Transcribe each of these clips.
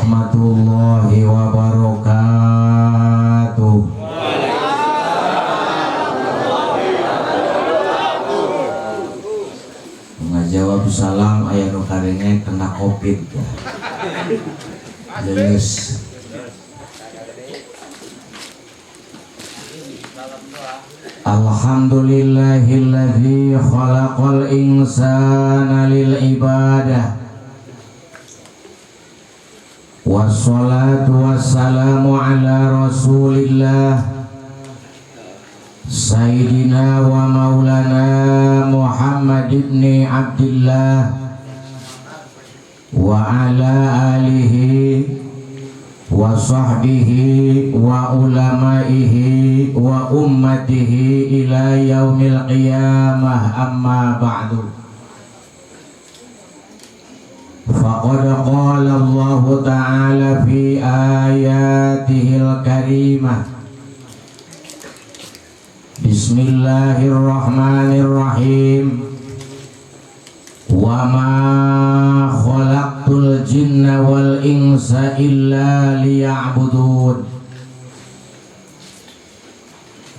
warahmatullahi wabarakatuh. Ngajawab salam aya nu karenge kena covid. Leus. Alhamdulillahilladzi khalaqal insana lil ibadah. Wassalatu wassalamu ala rasulillah Sayyidina wa maulana Muhammad ibn Abdillah wa ala alihi wa sahbihi wa ulamaihi wa ummatihi ila yaumil qiyamah, amma ba'du. Faqad qala Allah ta'ala fi ayatihil karimah. Bismillahirrahmanirrahim. Wa ma khalaqtul jinna wal insa illa liya'budun.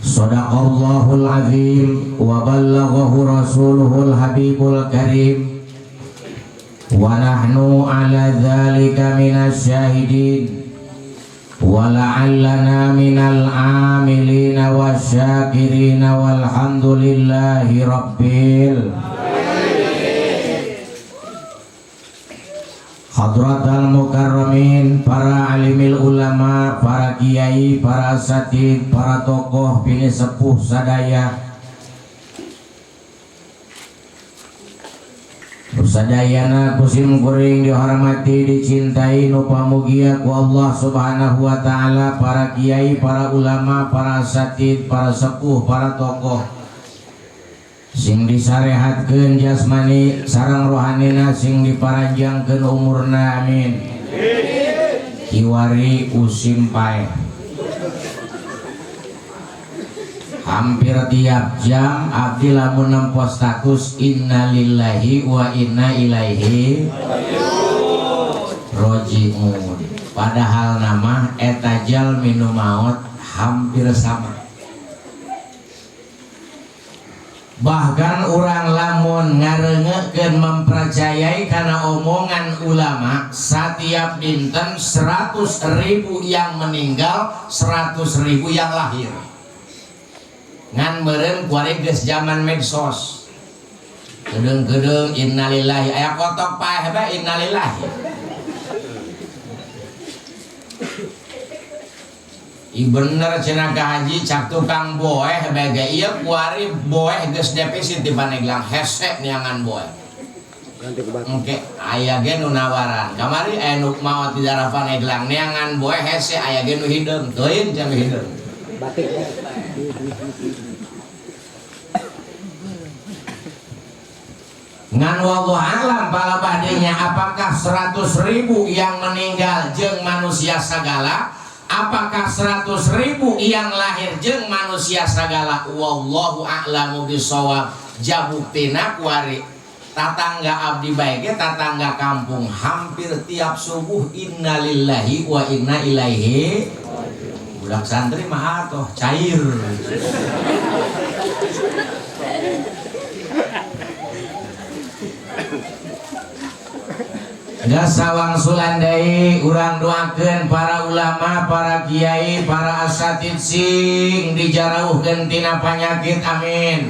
Shadaqallahul azim wa ballaghahu rasuluhul habibul karim. Wa nahnu ala dzalika minasy syahidin wa la'allana minal amilina wasyakirina walhamdulillahi rabbil hadratal mukarramin, para alimil ulama, para kiai, para asatid, para tokoh bini sepuh sadaya, sadayana kusim kuring dihormati, dicintai, nu pamugia ku Allah subhanahu wa ta'ala, para kiai, para ulama, para asatid, para sepuh, para tokoh sing disarehatkeun jasmani sareng rohanina, sing diparanjangkeun umurna, amin. Kiwari usim pae hampir tiap jam abdi lamun nempos status innalillahi wa inna ilaihi roji'un, padahal nama eta jalmi nu maot hampir sama. Bahkan orang lamun ngarengekeun mempercayai karena omongan ulama, setiap dinten 100.000 yang meninggal, 100.000 yang lahir. Ngan meureun kuari geus zaman medsos. Gedeung-gedeung innalillahi, aya kotok paeh bae innalillahi. I bener cenah ka haji cak tukang boeh bege ieu kuari boeh geus defisit di Paneglang hese niangan boeh. Engke aya ge nu nawaran. Kamari aya nu maot di daerah Paneglang niangan boeh hese, aya ge nu hideung, teuing can hideung. Batik. Ngan wallahu alam bala badenya, apakah 100.000 yang meninggal jeung manusia sagala, apakah 100.000 yang lahir jeung manusia sagala? Wallahu a'lamu bishawab. Jabuktina kuari tatangga abdi bae ge tatangga kampung hampir tiap subuh innalillahi wa inna ilaihi. Budak santri mah atoh cair. Dasawang sulandai urang doakeun para ulama, para kiai, para asatid sing dijarauhkeun tina panyakit, amin.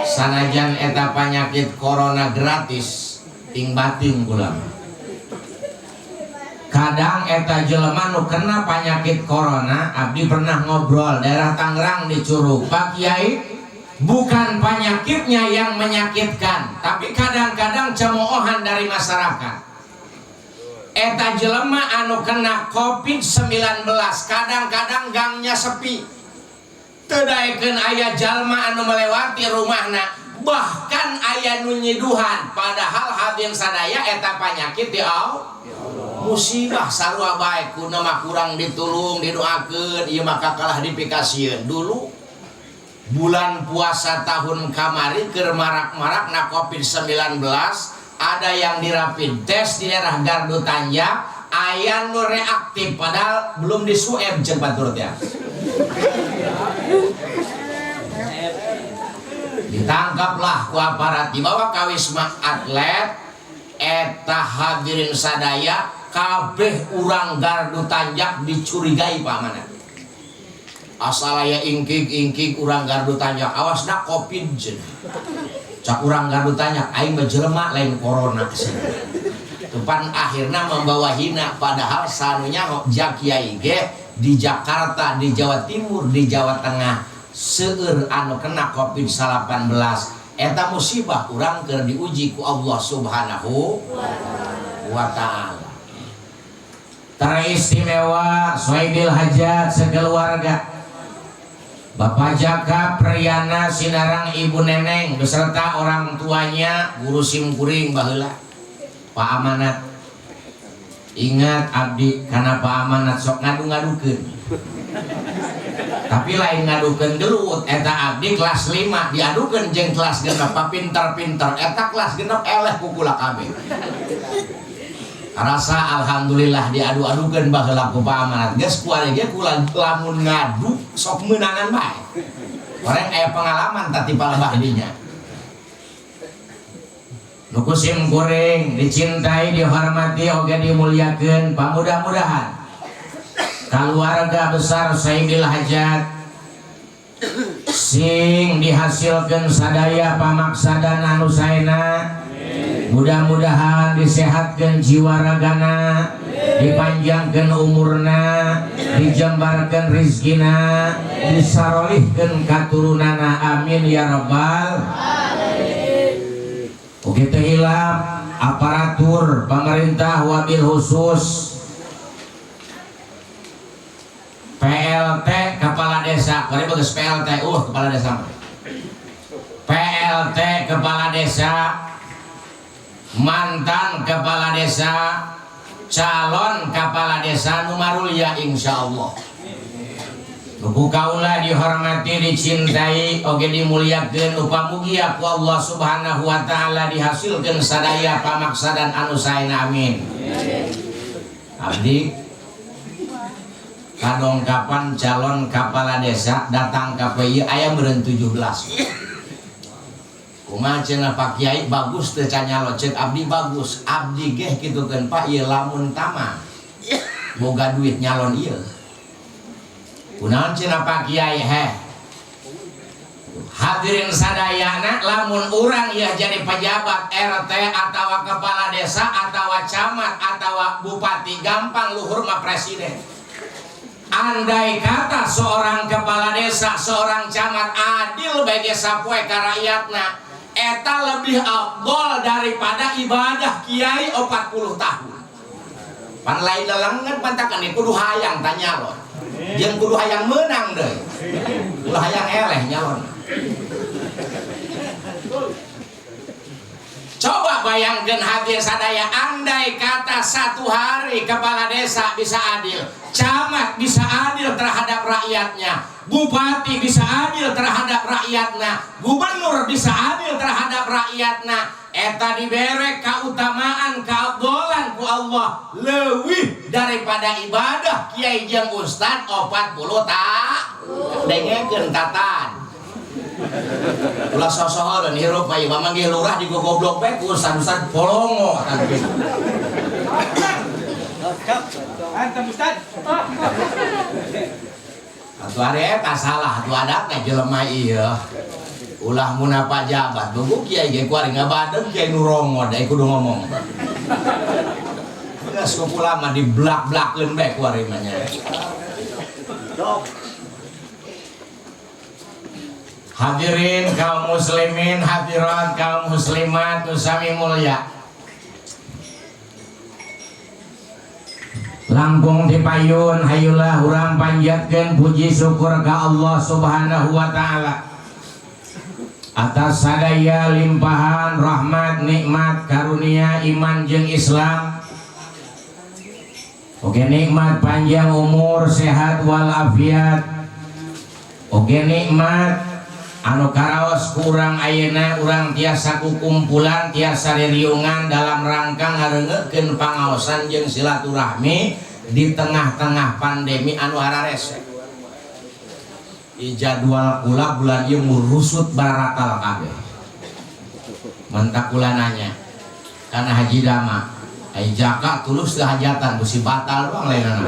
Sanajan eta panyakit corona gratis ting bating ulama. Kadang eta jelema nu kena panyakit corona, abdi pernah ngobrol daerah Tangerang di Curug, Pak Kiai, bukan penyakitnya yang menyakitkan, tapi kadang-kadang cemoohan dari masyarakat. Eta jelema anu kena COVID-19 kadang-kadang gangnya sepi, teu daekeun aya jalma anu melewati rumahna, bahkan aya nu nyiduhan, padahal hadir sadaya eta penyakit di Allah. Musibah sarua bae kuna mah kurang ditulung didoakeun, ieu mah kalah dipikasieun. Dulu bulan puasa tahun kamari keur marak-marak na COVID-19, ada yang dirapid tes di daerah Gardu Tanjak, aya nu reaktif padahal belum disueb jeung batur teh. Ditangkaplah ku aparat, dibawa ka Wisma Atlet. Eta hadirin sadaya kabeh urang gardu tanjak dicurigai pamanah. Asal aya ingkig urang gardu tanjak awasna covid cenah. Cak urang gardu tanjak aing mah jelema lain corona cenah. Tupan akhirna membawa hina padahal sanunya jak kiai ge di Jakarta, di Jawa Timur, di Jawa Tengah seueur anu kena covid-19. Eta musibah urang keur diuji ku Allah Subhanahu wa ta'ala. Teristimewa Soebil Hajat sekeluarga, Bapak Jaka Priyana Sinarang Ibu Neneng beserta orang tuanya, guru simkuring baheula Pak Amanat. Ingat abdi karena Pak Amanat sok ngadu-ngadukeun. Tapi lain ngadukeun gelut, eta abdi kelas 5 diadukeun jeung kelas 6 pinter-pinter, eta kelas 6 eleh kukula kabeh. Rasa alhamdulillah diadu-adukeun baheula ku Pak Amanat. Geus kuari ge kula lamun ngadu sok meunangan bae. Orang aya pengalaman tati palebah dinya. Nuku simkuring dicintai, dihormati, oge dimuliakeun, pamudah-mudahan keluarga besar Soebil Hajat sing dihasilkan sadaya pamaksadan anu saena, mudah-mudahan disehatkan jiwa ragana, dipanjangkan umurna, dijembarkan rizkina, disarolihkan katurunana, amin ya rabbal alamin. Begitu hilap aparatur pemerintah wabil khusus PLT kepala desa, kali bagus PLT, kepala desa, PLT kepala desa, mantan kepala desa, calon kepala desa numarulya insya Allah. Buku kaula dihormati, dicintai, oge dimuliakeun, upamugia ku Allah Subhanahu wa ta'ala dihasilkeun sadaya pamaksadan anu saena, amin. Abdi kadongkapan calon kepala desa datang ke PI ayam beren 17. Kumaha cenah Pak Kiai bagus teu canyalo, cek abdi bagus. Abdi geh kitukeun Pak, ieu lamun tama boga duit nyalon ieu. Kunaon cenah Pak Kiai heh. Hadirin sadayana, lamun urang ieu jadi pejabat RT atawa kepala desa atawa camat atawa bupati gampang luhur mah presiden. Andai kata seorang kepala desa, seorang camat adil bagi sapoe ka rakyatna, eta lebih afdol daripada ibadah kiai 40 tahun. Pan lain lelengan pantakan kudu hayang tanya lo. Jeung kudu hayang menang deui. Kudu hayang eleh nyalon. Coba bayangkan hadir sadaya, andai kata satu hari kepala desa bisa adil, camat bisa adil terhadap rakyatnya, bupati bisa adil terhadap rakyatnya, gubernur bisa adil terhadap rakyatnya, eta dibere keutamaan keabdolan ku Allah leuwih daripada ibadah kiai jeung ustad 40 tahun. Dengekeun tatan. Ulah sosoh dan hirup ayo memanggil lurah di goblok bae ku ustad-ustad polongo atan kitu. Antam ustad. Atuh are eta salah atuh adatna jelema ieu. Ulah mun apa jabat bogo kiai ge kuari ngabadeg kiai nu rongo da kudu ngomong. Geus kula mah diblak-blakeun bae kuari mah nya. Hadirin kaum muslimin, hadirat kaum muslimat sami mulia. Langkung dipayun hayulah urang panjatkeun puji syukur ka Allah Subhanahu wa ta'ala atas sadaya limpahan rahmat, nikmat, karunia iman jeung Islam. Oke nikmat panjang umur, sehat walafiat. Oke nikmat anu karaos kurang ayeuna urang tiasa kukumpulan tiasa ririungan dalam rangka ngarengekeun pangaosan jeung silaturahmi di tengah-tengah pandemi anu hararese. Di jadwal kula bulan ieu murusut baratal kabeh. Mantak kula nanya kana haji dama ai jaka tulus teu hajatan musim batal doang lainana.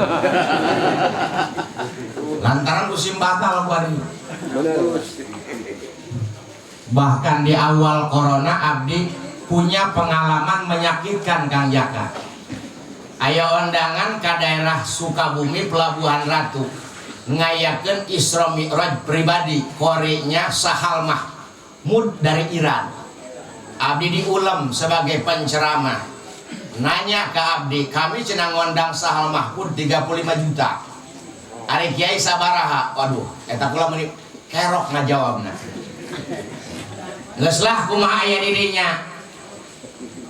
Lantaran musim batal bari. Bahkan di awal corona abdi punya pengalaman menyakitkan Kang Jaka. Aya undangan ke daerah Sukabumi Pelabuhan Ratu ngayakeun Isra Mi'raj pribadi korenya Sahal Mahmud dari Iran. Abdi diulam sebagai penceramah. Nanya ke abdi, kami cenah ngondang Sahal Mahmud 35 juta. Ari kiai sabaraha? Waduh, eta kula meuni kerok ngajawabna. Geus lah kumaha aya di dinya.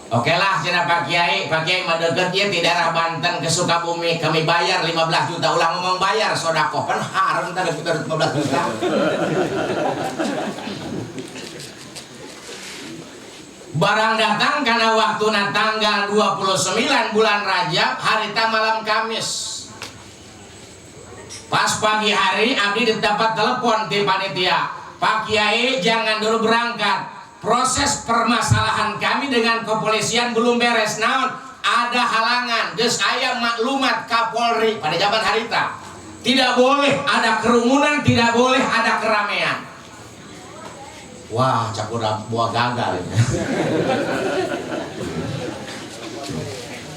Oke lah cenah Pak Kiai mah deukeut ieu ti daerah Banten ke Sukabumi, kami bayar 15 juta. Ulah ngomong bayar sodaqoh kan haram tah 15 juta. Barang datang karena waktuna tanggal 29 bulan Rajab, harita malam Kamis. Pas pagi hari abdi dapat telepon di panitia, Pak Kiai jangan dulu berangkat, proses permasalahan kami dengan kepolisian belum beres. Naon ada halangan, geus aya maklumat Kapolri pada zaman harita tidak boleh ada kerumunan, tidak boleh ada keramaian. Wah, cak udah buah gagal.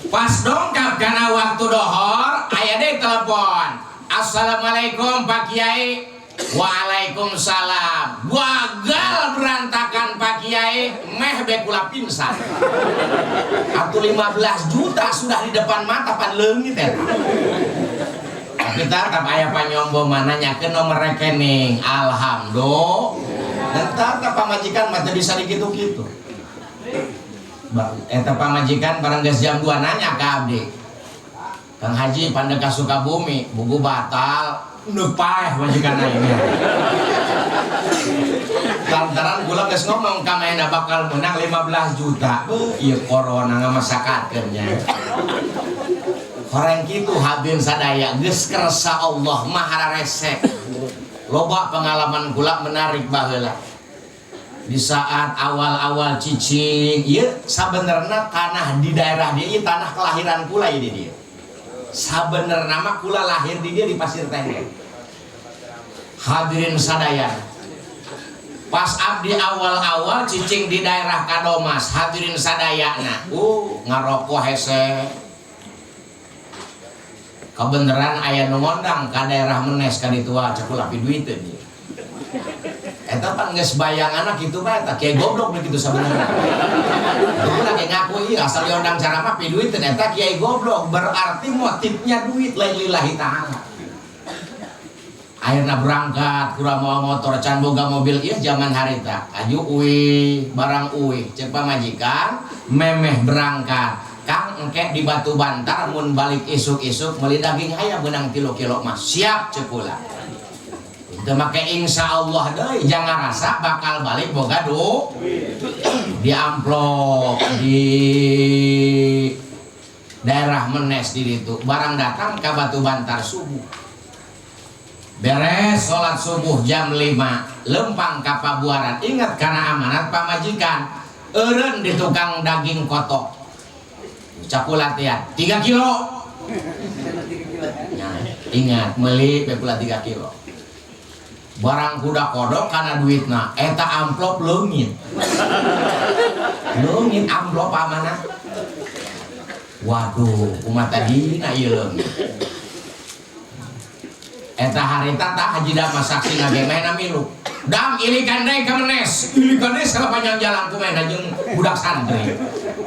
Pas dongkap karena waktu dohor, aya deh telepon. Assalamualaikum Pak Kiai. Waalaikumsalam. Gagal berantakan Pak Kiai, meh bekula pingsan. Atau 15 juta sudah di depan mata pan leungit ya. Kita tetap aya panyombo nanyakeun nomor rekening. Alhamdulillah. Dan tetap pamajikan mah bisa dikitu-kitu. Eta pamajikan barang geus jam 2 nanya ka abdi. Kang Haji pandai ka Sukabumi, buku batal, nepaeh majikan aing. Lantaran kula geus ngomong ka maena bakal menang 15 juta. Ieu corona ngamasakakeun nya. Horeng kitu hadirin sadaya geus kersa Allah maha rese. Loba pengalaman kula menarik baheula. Di saat awal-awal cicing, ieu sabenerna tanah di daerah dia ieu tanah kelahiran kula ieu di dieu. Sabener nama kula lahir di dia di Pasir Tengger. Hadirin sadaya, pas abdi awal-awal cicing di daerah Kadomas, hadirin sadayana, ngarokok hese. Kebeneran aya nu ngondang ka daerah Menes ka ditu cek kula pi duiteun ieu. Eta pan geus bayanganna kitu bae eta kiai goblok begitu sabenerna. Itu lagi ngaku ieu asal diondang ceramah pi duiteun eta kiai goblok, berarti motifnya duit lain lillahi taala. Akhirna berangkat kurang mau motor can boga mobil ieu zaman harita. Aju uih barang uih cek pamajikan memeh berangkat. Kang engke di Batu Bantar mun balik isuk-isuk meuli daging hayam beunang 3 kilo mah siap cek kula. Teu make insyaallah deui jangan rasa bakal balik boga di amplop di daerah Menes di ditu. Barang datang ka Batu Bantar subuh. Beres salat subuh jam 5 lempang ka Pabuaran. Ingat karena amanat pamajikan eureun di tukang daging kotok. Cakula tian 3 kilo. Nah, ingat meuli pepula 3 kilo. Barang kuda kodok karena duitna eta amplop leungit. Leungit amplop amanah. Waduh, kumaha tadi na ieu leungit. Eta harita tah haji dama saksi ngagemena milu. Dam ilikan deui ka Menes. Ilikan deui salah panjang jalan kumena jeung budak santri.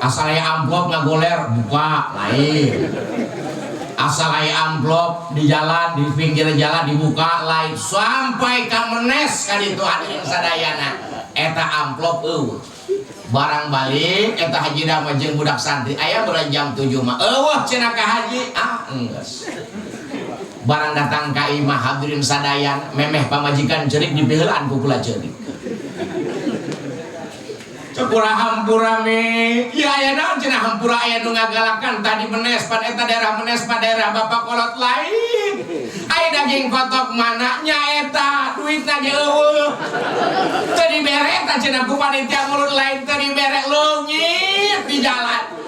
Asal aya amplop ngagoler buka lain. Asal aya amplop di jalan di pinggir jalan dibuka lain sampai ka Menes ka ditu hadirin sadayana. Eta amplop eueuh. Barang balik eta haji dama jeung budak santri aya beurang jam 7 mah. Eueuh cenah ka haji enggeus. Barang datang ka imah hadirin sadayan memeh pamajikan cerik dipiheulan ku kula cerik. Cukura hampura mi. Ya aya naon cenah hampura aya nu ngagalakan tadi menes pan eta daerah bapak kolot lain. Aya daging kotok mana nya eta duitna ge eueuh. Teu dibere eta cenah ku panitia mulut lain teu dibere leungit di jalan.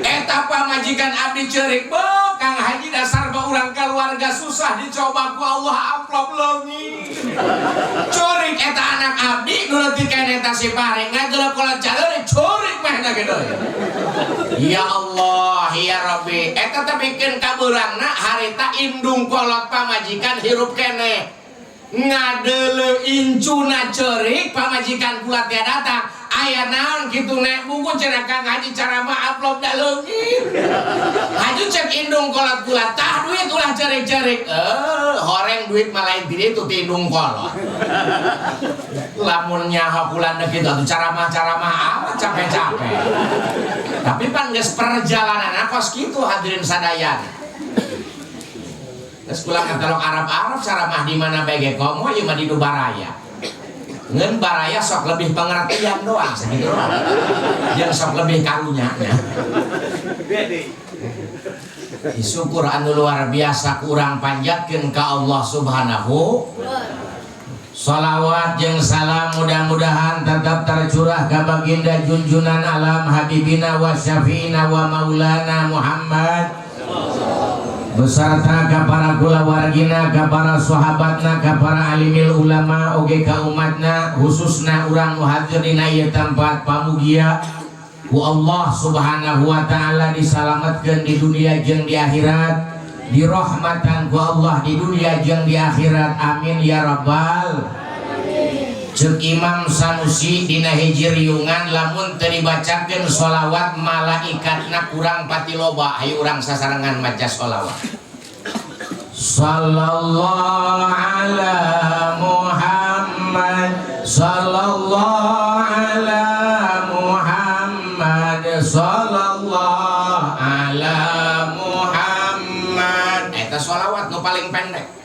Eta pamajikan abdi ceurik beuh Kang Haji dasar ba urang keluarga susah dicoba ku Allah amplop leungit. Curik eta anak abdi nu leutik keneh eta si pare ngageuleuh kolot jaleureuk curik mah eta ge deui. Ya Allah ya Rabbi eta teh pikeun kabeurangna harita indung kolot pamajikan hirup keneh ngadeuleuh incuna ceurik pamajikan kula teh datang aya naon kitu nek buku cenah Kang Haji cara mah upload da leungit. Haju cek indung kolot kula tah duit ulah cerik-cerik. Horeng duit mah lain di ditu ti indung kolot. Lamun nyaho kula kitu atuh cara mah amat capek-capek. Tapi pan geus perjalanan kos kitu hadirin sadayana. Geus kula ngatelok Arab-Arab cara mah di mana bae ge komo ieu mah di Dubaraya. Ngen baraya sok lebih pengertian doang segitu doang. Yang sok lebih karunya. Syukur anu luar biasa kurang panjatkeun ka Allah Subhanahu. Shalawat jeung salam mudah-mudahan tetap tercurah ka baginda junjunan alam habibina wa syafiina wa maulana Muhammad beserta ka para kulawargina, ka para sahabatna, ka para alimil ulama, oge ka umatna, khususna urang nu hadir dina ieu tempat pamugia ku Allah Subhanahu wa taala disalametkeun di dunia jeung di akhirat, dirahmatan ku Allah di dunia jeung di akhirat. Amin ya rabbal. Ceuk Imam Sanusi dina hiji riungan lamun teu dibacakeun sholawat malaikatna kurang pati loba. Hayu urang sasarengan maca sholawat. Sallallahu ala Muhammad, sallallahu ala Muhammad, sallallahu ala Muhammad. Eta sholawat nu paling pendek.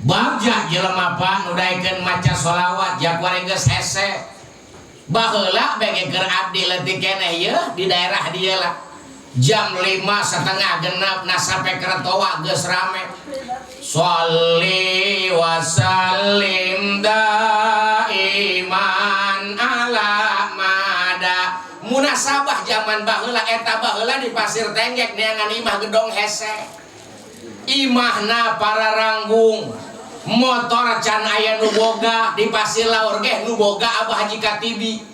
Bagja jelema pa nu daekeun maca sholawat jakuari geus hese. Baheula bege keur abdi leutik keneh ieu di daerah dieu lah. Jam 5:30 na sampai keretowa geus rame. Sholli wa sallim daiman ala mada. Munasabah zaman baheula eta baheula di Pasir Tenggek neangan imah gedong hese. Imahna para ranggung motor can aya nu boga di Pasir Laur ge nu boga Abah Haji Katibi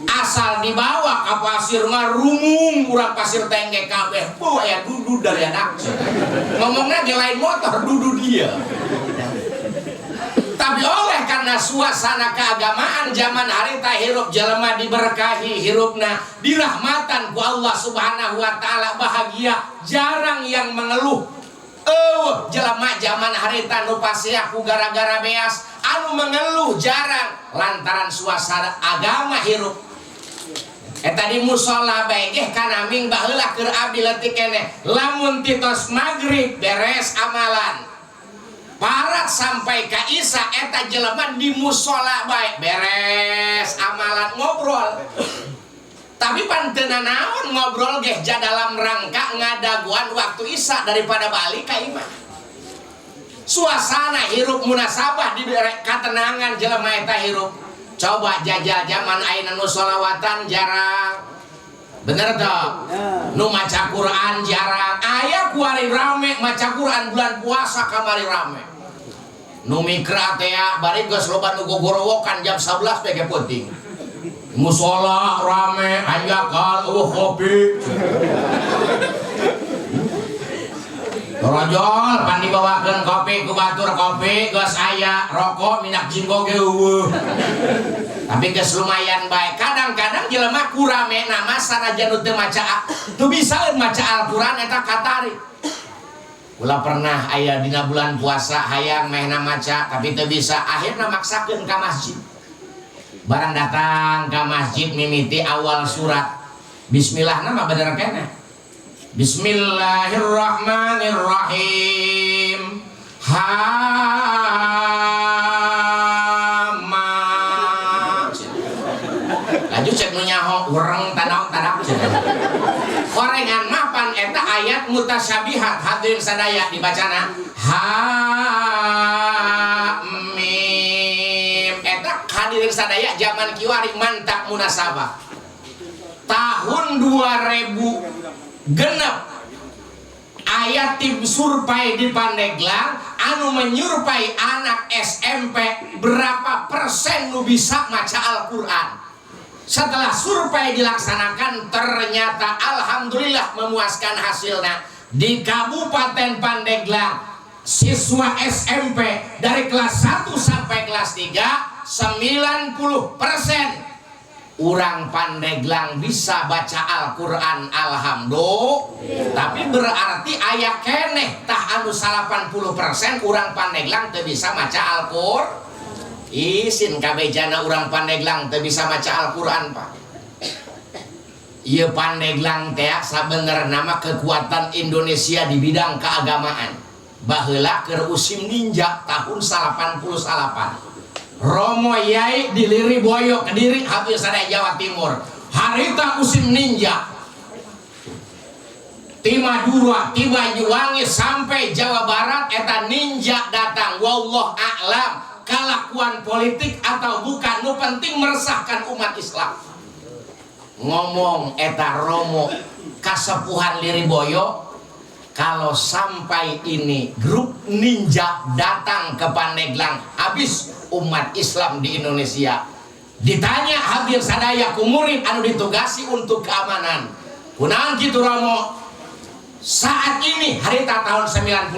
asal dibawa ka pasir ngarumung urang Pasir Tenggek kabeh bu aya dudu dari anak ngomongna ge lain motor dudu dia. Tapi oleh karena suasana keagamaan zaman harita hirup jelema diberkahi hirupna dirahmatan ku Allah Subhanahu wa taala bahagia jarang yang mengeluh. Jelema zaman harita nu pasiak ku gara-gara beas anu mengeluh jarang lantaran suasana agama hirup. Eta di musola bae ge kana ming baheula keur abdi leutik keneh lamun titos magrib beres amalan parat sampai ka isya eta jelema di musola bae beres amalan ngobrol. Tapi pantena naon ngobrol ge ja dalam rangka ngadaguan waktu isya daripada balik ka imah. Suasana hirup munasabah di katenangan jelema eta hirup. Coba jajal zaman ayeuna nu sholawatan jarang. Bener toh? Nu maca Quran jarang. Aya kuari rame maca Quran bulan puasa kamari rame. Nu mikra teh bari geus loba nu gogorowokan jam 11 teh ge penting. Musola rame anjakan kopi rojol pan dibawakeun kopi ku batur kopi geus aya rokok minyak jinggo ge eueuh tapi geus lumayan bae. Kadang-kadang jelema ku rame nama sanajan teu maca teu bisa maca Al-Qur'an eta katarik. Ulah pernah aya dina bulan puasa hayang mehna maca tapi teu bisa akhirna maksakeun ka masjid. Barang datang ke masjid mimiti awal surat bismillah nama bener kene. Bismillahirrahmanirrahim. Hamam emang tanaon tadak korengan mapan eta ayat mutasyabihat hadirin sadaya dibacana Hamim eta hadirin sadaya zaman kiwari mantak munasabah tahun 2000 genep ayat tim survei di Pandeglang anu menyurvei anak SMP berapa persen nu bisa maca Al-Quran. Setelah survei dilaksanakan ternyata alhamdulillah memuaskan hasilnya. Di Kabupaten Pandeglang siswa SMP dari kelas 1 sampai kelas 3 90% urang Pandeglang bisa baca Al-Quran alhamdulillah. Tapi berarti aya keneh tah anu 80% urang Pandeglang teu bisa maca Al-Quran. Isin kabejana urang Pandeglang teu bisa maca Al-Quran Pak. Ieu Pandeglang teh sabenerna nama kekuatan Indonesia di bidang keagamaan. Baheula keur usim ninja tahun 88. Romo Yai di Liriboyo Kediri habis ada Jawa Timur harita musim ninja ti Madura ti Banyuwangi sampai Jawa Barat eta ninja datang wallah a'lam kelakuan politik atau bukan nu penting meresahkan umat Islam ngomong eta Romo kasepuhan Liriboyo kalau sampai ini grup ninja datang ke Pandeglang habis umat Islam di Indonesia. Ditanya hadir sadaya ku murid anu ditugasi untuk keamanan. Kunaon kitu Romo? Saat ini harita tahun 99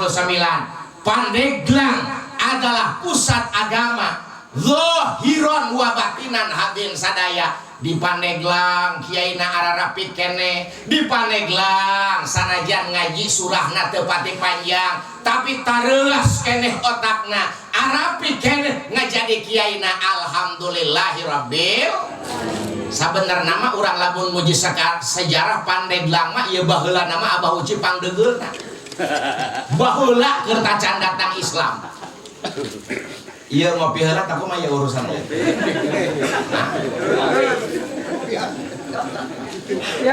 Pandeglang adalah pusat agama zahiron wa batinan hadirin sadaya. Di Pandeglang kiaina ararapit kene di Pandeglang sanajan ngaji surahna teu pati panjang tapi tareus keneh otakna arapit kene ngajadi kiaina alhamdulillahirabbil sabenerna mah urang lamun muji sejarah Pandeglang mah ieu baheula nama Abah Uci pangdegeulna baheula keur tacan datang Islam. Iya ngopi heula aku mah ya urusan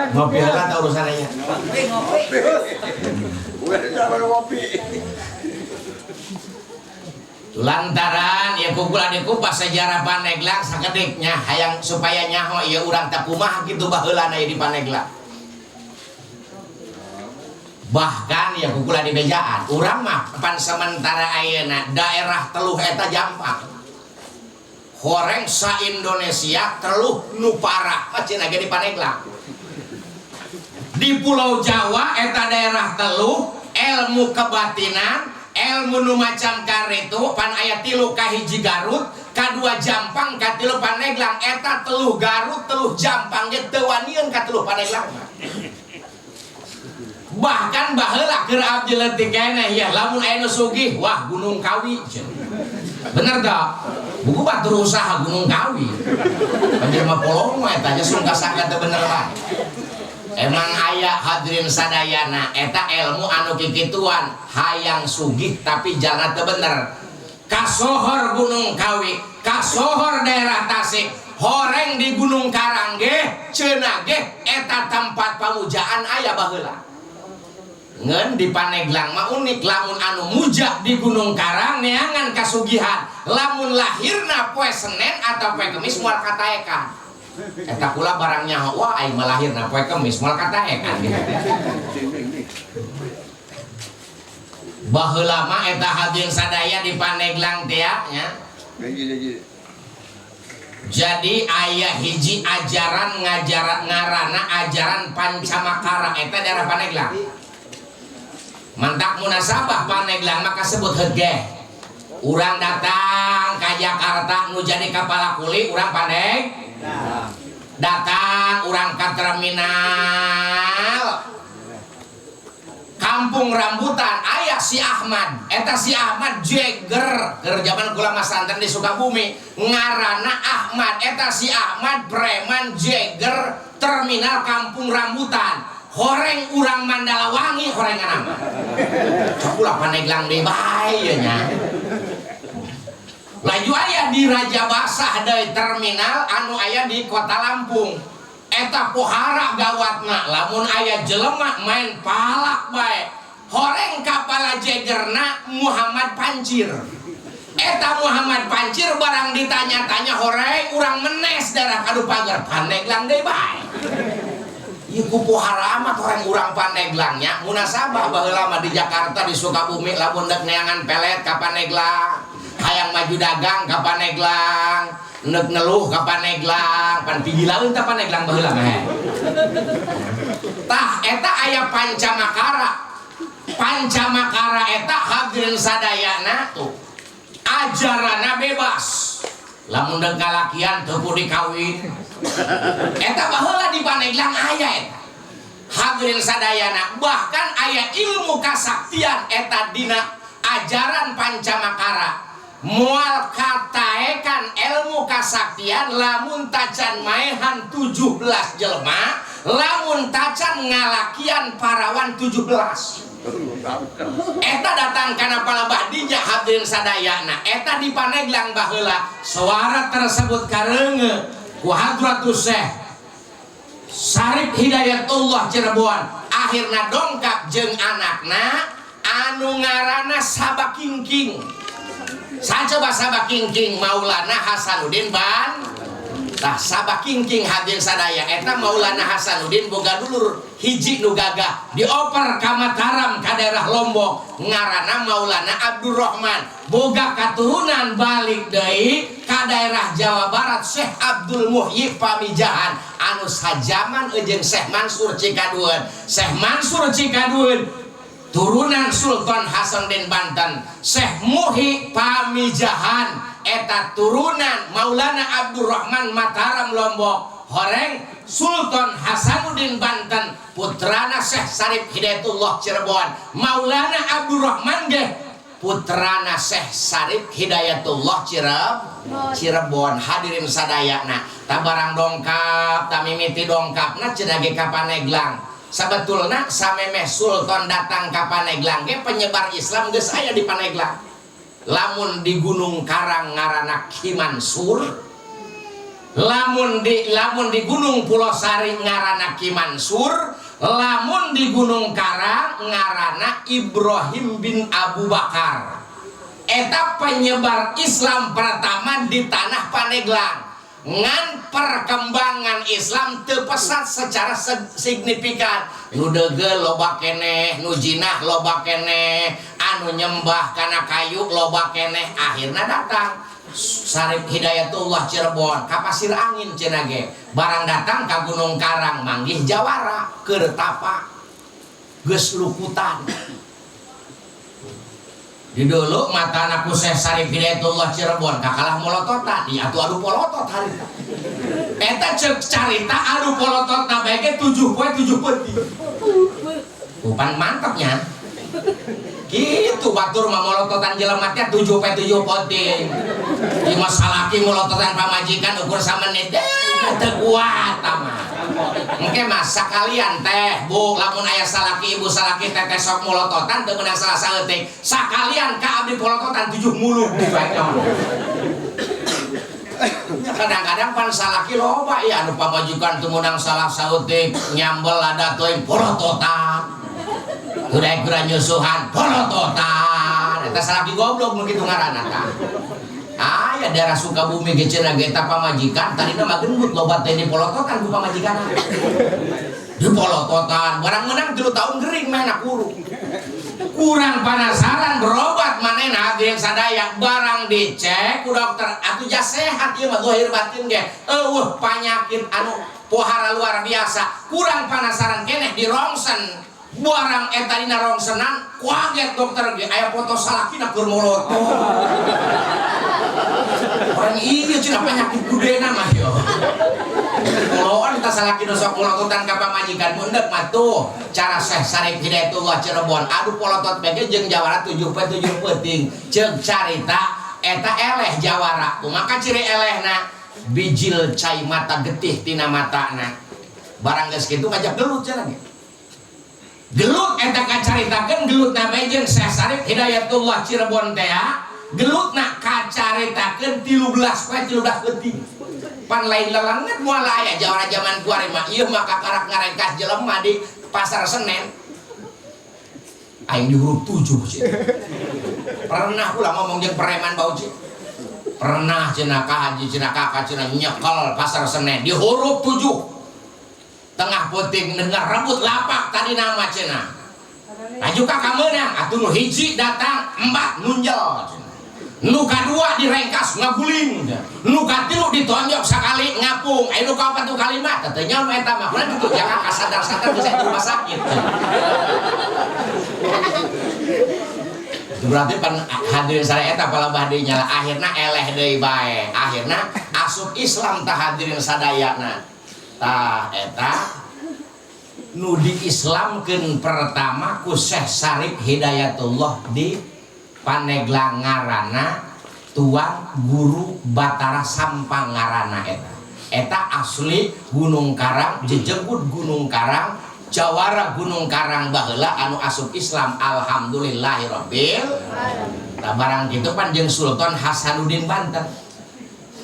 ngopi heula ta urusannya lantaran ya kumpul adikku pas sejarah Pandeglang sakediknya hayang supaya nyaho ieu urang teh kumaha kitu baheulana di Pandeglang. Bahkan ya kukula di bejaan urang mah pan sementara ayeuna daerah teluh eta Jampang horeng sa Indonesia teluh nu parah macina ge di Pandeglang di Pulau Jawa eta daerah teluh ilmu kebatinan ilmu nu macam karitu pan aya 3 ka hiji Garut kadua Jampang ka 3 Pandeglang eta teluh Garut teluh Jampang ge teu wanieun ka teluh Pandeglang. Bahkan baheula keur abdi leutik keneh ya lamun aya nu sugih wah Gunung Kawi bener dah buku batur usaha Gunung Kawi panjelma polong mah eta nya sungka sangka teu bener lah emang aya hadirin sadayana eta ilmu anu kikituan hayang sugih tapi jalan teu bener kasohor Gunung Kawi kasohor daerah Tasik horeng di Gunung Karang ge ceuna ge eta tempat pamujaan aya baheula. Ngen di Pandeglang mah unik lamun anu muja di Gunung Karang neangan kasugihan lamun lahirna poe Senen atau poe Kemis moal kataekan eta pula barangnya wah aing mah lahirna poe Kemis moal kataekan baheula mah eta hadirin sadaya di Pandeglang teh nya jadi aya hiji ajaran ngaranna ajaran Pancamakara eta daerah Pandeglang. Mantak munasabah Pandeglang maka sebut hege urang datang ke Jakarta nu jadi kepala kuli urang Pandeglang datang urang ke terminal Kampung Rambutan aya si Ahmad eta si Ahmad Jagger keur zaman kula masanten di Sukabumi ngaranna Ahmad eta si Ahmad preman Jagger terminal Kampung Rambutan horeng urang Mandalawangi horengan nama cakulah Pandeglang deui bae nya laju aya di Raja Basah deui terminal anu aya di Kota Lampung eta pohara gawatna lamun aya jelema main palak bae horeng kapala jegerna Muhammad Pancir. Eta Muhammad Pancir barang ditanya-tanya horeng urang menes darah kadu pagar Pandeglang deui bae. Ieu ku pohara amat horeng urang Pandeglangnya munasabah baheula mah di Jakarta di Sukabumi lamun deuk neangan pelet ka Pandeglang, hayang maju dagang ka Pandeglang, neuk neluh ka Pandeglang, pan pigilaeun ka Pandeglang baheula mah. Tah eta aya Pancamakara. Pancamakara eta hadirin sadayana tuh ajaranna bebas. Lamun deuk kalakian teu kudu dikawin. Eta baheula di Pandeglang aya eta. Hadirin sadayana, bahkan aya ilmu kasaktian eta dina ajaran Pancamakara. Moal kataekan ilmu kasaktian lamun tacan maehan 17 jelema, lamun tacan ngalakian parawan 17. Eta datang kana palabadinya hadirin sadayana. Eta di Pandeglang baheula suara tersebut kareungeun ku Hadratus Syekh Syarif Hidayatullah Cirebon. Akhirna dongkap jeung anakna anu ngaranna Sabakingking. Sacoba Sabakingking Maulana Hasanuddin Ban. Tah Sabakingking hadirin sadaya eta Maulana Hasanuddin boga dulur hiji nu gagah dioper ka Mataram ka daerah Lombok ngaranna Maulana Abdurrahman. Boga katurunan balik deui ka daerah Jawa Barat Syekh Abdul Muhyi Pamijahan anu sajaman jeung Syekh Mansur Cikadueun. Syekh Mansur Cikadueun turunan Sultan Hasanuddin Banten. Syekh Muhyi Pamijahan eta turunan Maulana Abdurrahman Mataram Lombok. Horeng Sultan Hasanuddin Banten putrana Syekh Syarif Hidayatullah Cirebon. Maulana Abdurrahman ge putrana Syekh Syarif Hidayatullah Cirebon. Hadirin sadayana, tabarang dongkap tamimiti dongkapna cenah ge ka Pandeglang. Sabetulna samemeh Sultan datang ka Pandeglang ge penyebar Islam geus aya di Pandeglang. Lamun di Gunung Karang ngaranna Ki Mansur, lamun di Gunung Pulau Sari ngaranna Ki Mansur, lamun di Gunung Karang ngaranna Ibrahim bin Abu Bakar. Eta penyebar Islam pertama di tanah Pandeglang. Ngan perkembangan Islam teu pesat secara signifikan. Nu deugel loba keneh, nu jinah loba keneh, anu nyembah kana kayu loba keneh. Akhirna datang Syarif Hidayatullah Cirebon ka Pasir Angin cenah ge. Barang datang ka Gunung Karang manggih jawara keur tapa geus lukutan. Di dulu mata anakku Syekh Syarif Hidayatullah Cirebon kakalah molototan di adu polotot harita. Eta ceuk carita adu polotot na bae ge 7 poe 7 peuting. Bukan mantepnya. Gitu batur mah molototan jelema teh 7 poe 7 peuting. Di masalaki molototan pamajikan ukur samenit teu kuat mah. Engke mah sakalian teh Bu lamun aya salaki ibu salaki teteh sok molototan teu meunang salah saeutik sakalian ka abdi polototan 7 muluk dibaca. Kadang-kadang pan salaki loba ya anu pamajikan teu meunang salah saeutik nyambel ada teuing polototan. Kuda-kuda nyusuhan polototan eta salaki goblok begitu ngaranna tah. Aya daerah Sukabumi ge cenah ge eta pamajikan tadina mah gendut loba teh dipolototan ku pamajikanna. Dipolototan barang menang 3 tahun gering mah enak kurung. Kurang penasaran berobat manehna hadirin sadaya barang dicek ku dokter atuh jas sehat ieu mah zahir batin ge. Eueuh panyakit anu pohara luar biasa. Kurang penasaran keneh dirongsen. Barang eta dina rongsenan kaget dokter ge aya foto salakina keur molotot. Orang iya cenah penyakit gudena mah yo. Poloan kita salaki nu sok molototan ka pamajikan mundek mah tuh cara Syekh Syarif Hidayatullah Cirebon adu polotot bege jeung jawara 7 peuting ceuk carita eta eleh jawara kumaha ciri elehna bijil cai mata getih tina matana barang geus kitu ngajak gelut cenah ge gelut eta kacaritakeun gelutna bae jeung Syekh Syarif Hidayatullah Cirebon teh gelutna kacaritakeun 13 poe 13 peuting pan lain lelenget moal aya jawara zaman kuari mah ieu mah kakarak ngarekas jelema di pasar Senen aing di huruf 7 sih. Pernah pula ngomong jeung preman bau sih. Pernah cenah ka haji cenah kakak cenah nyekel pasar Senen di huruf 7. Tengah puting dengar rebut lapak tadi nama cenah. Maju ka kameunang atuh nu hiji datang embat nunjel cenah. Nu kadua direngkas ngaguling, nu katilu ditonjok sekali ngapung, nu kaopat tu kalimat, tetenya nu eta mah, urang kitu jangan kasadar-sadar bisa rumah sakit. Itu berarti pan hadirin sadaya eta palebah deui nyala akhirna eleh deui bae. Akhirna asup Islam tah hadirin sadayana. Tah eta nu diislamkeun pertama ku Syekh Syarif Hidayatullah di Paneglang ngaranna Tuan Guru Batara Sampang ngaranna eta asli Gunung Karang jejebut Gunung Karang jawara Gunung Karang baheula anu asup Islam alhamdulillahirabbil alamin. Barang kitu pan jeung Sultan Hasanuddin Banten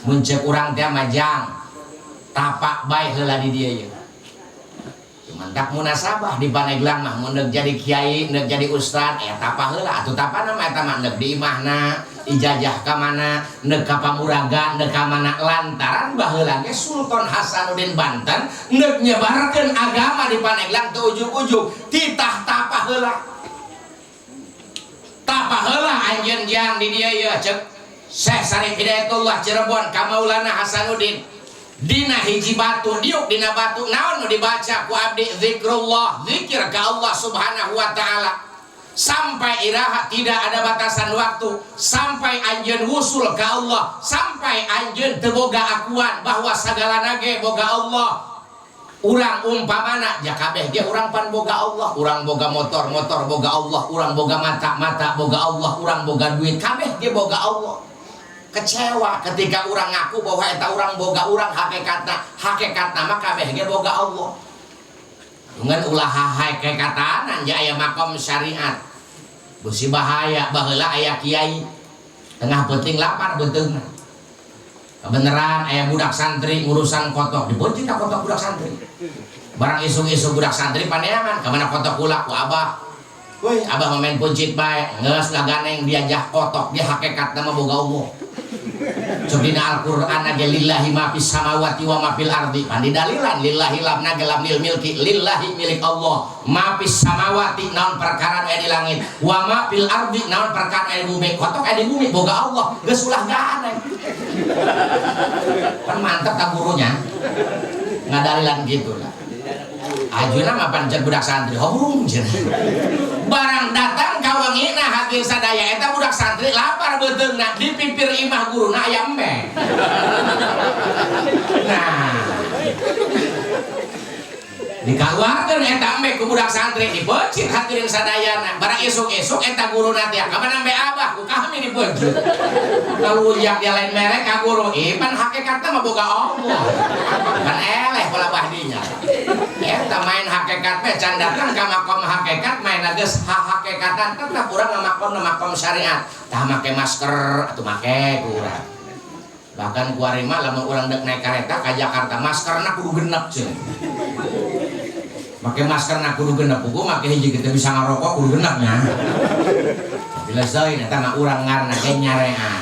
mun ceuk urang teh majang tapak bae heula di dieu ye. Mantak munasabah di Paneglang mah mun jadi kiai, neuk jadi ustad eta apa heula atuh tapana mah eta mah neuk di imahna, ijazah ka mana, neuk ka pamuraga, neuk ka mana lantaran baheula ge Sultan Hasanuddin Banten neuk nyebarkeun agama di Paneglang teu ujug-ujug titah tapa heula. Tapa heula anjeun jang di dieu ye ceuk Syekh Syarif Hidayatullah Cirebon ka Maulana Hasanuddin. Dina hiji batu diuk dina batu naon nu dibaca ku abdi zikrullah zikir ka Allah subhanahu wa ta'ala sampai iraha tidak ada batasan waktu sampai anjeun wusul ka Allah sampai anjeun teu boga akuan bahwa sagala nage boga Allah. Urang umpamana ja kabeh ge urang pan boga Allah, urang boga motor boga Allah, urang boga mata boga Allah, urang boga duit kabeh ge boga Allah. Kecewa ketika orang ngaku bahwa eta orang boga orang hakikatna mah kabeh ge boga Allah. Dengan ulah hakikatanan ja aya makom syariat. Beusi bahaya baheula aya kiai tengah penting lapar beuteungna. Kebeneran aya budak santri ngurusan kotok dipeucit ka kotok budak santri. Barang isu-isu budak santri paneangan ka mana kotok kula ku abah. Woi abah main puncit bae geus ngaganeng diajak kotok dia hakikatna mah boga Allah. Cobina Al-Qur'an aja lillahi ma fis samawati wa ma fil ardi pandi dalilan lillahi lamna gelam lil milki lillahi milik Allah ma fis samawati naon perkara aya di langit wa ma fil ardi naon perkara aya di bumi kotok aya di bumi boga Allah geus ulah ganeng kan mantep ka gurunya ngadalilan gitu lah ajeuna mah pancen budak santri hurung cenah barang datang kawangina hadirin sadaya eta budak santri lapar beuteungna di pipir imah guruna aya embe. Nah dikaluarkeun eta embe ku budak santri dipeucit hadirin sadayana barang esuk-esuk eta guruna teh ka mana embe abah ku kami dipeucit kalujak dia lain merek ka guru pan hakikatna mah boga Allah kan eleh palabah dinya eta main hakikat mah can datang ka makom hakikat main geus hakikatan tetep urang makom syariat tah make masker atuh make ku urang bahkan ku ari mah lamun urang deuk naik kareta ka Jakarta maskerna kudu genep cenah make maskerna kudu genep puguh make hiji kita bisa ngarokok kudu genepnya bila saeun eta mah urang ngaranna ge nyarean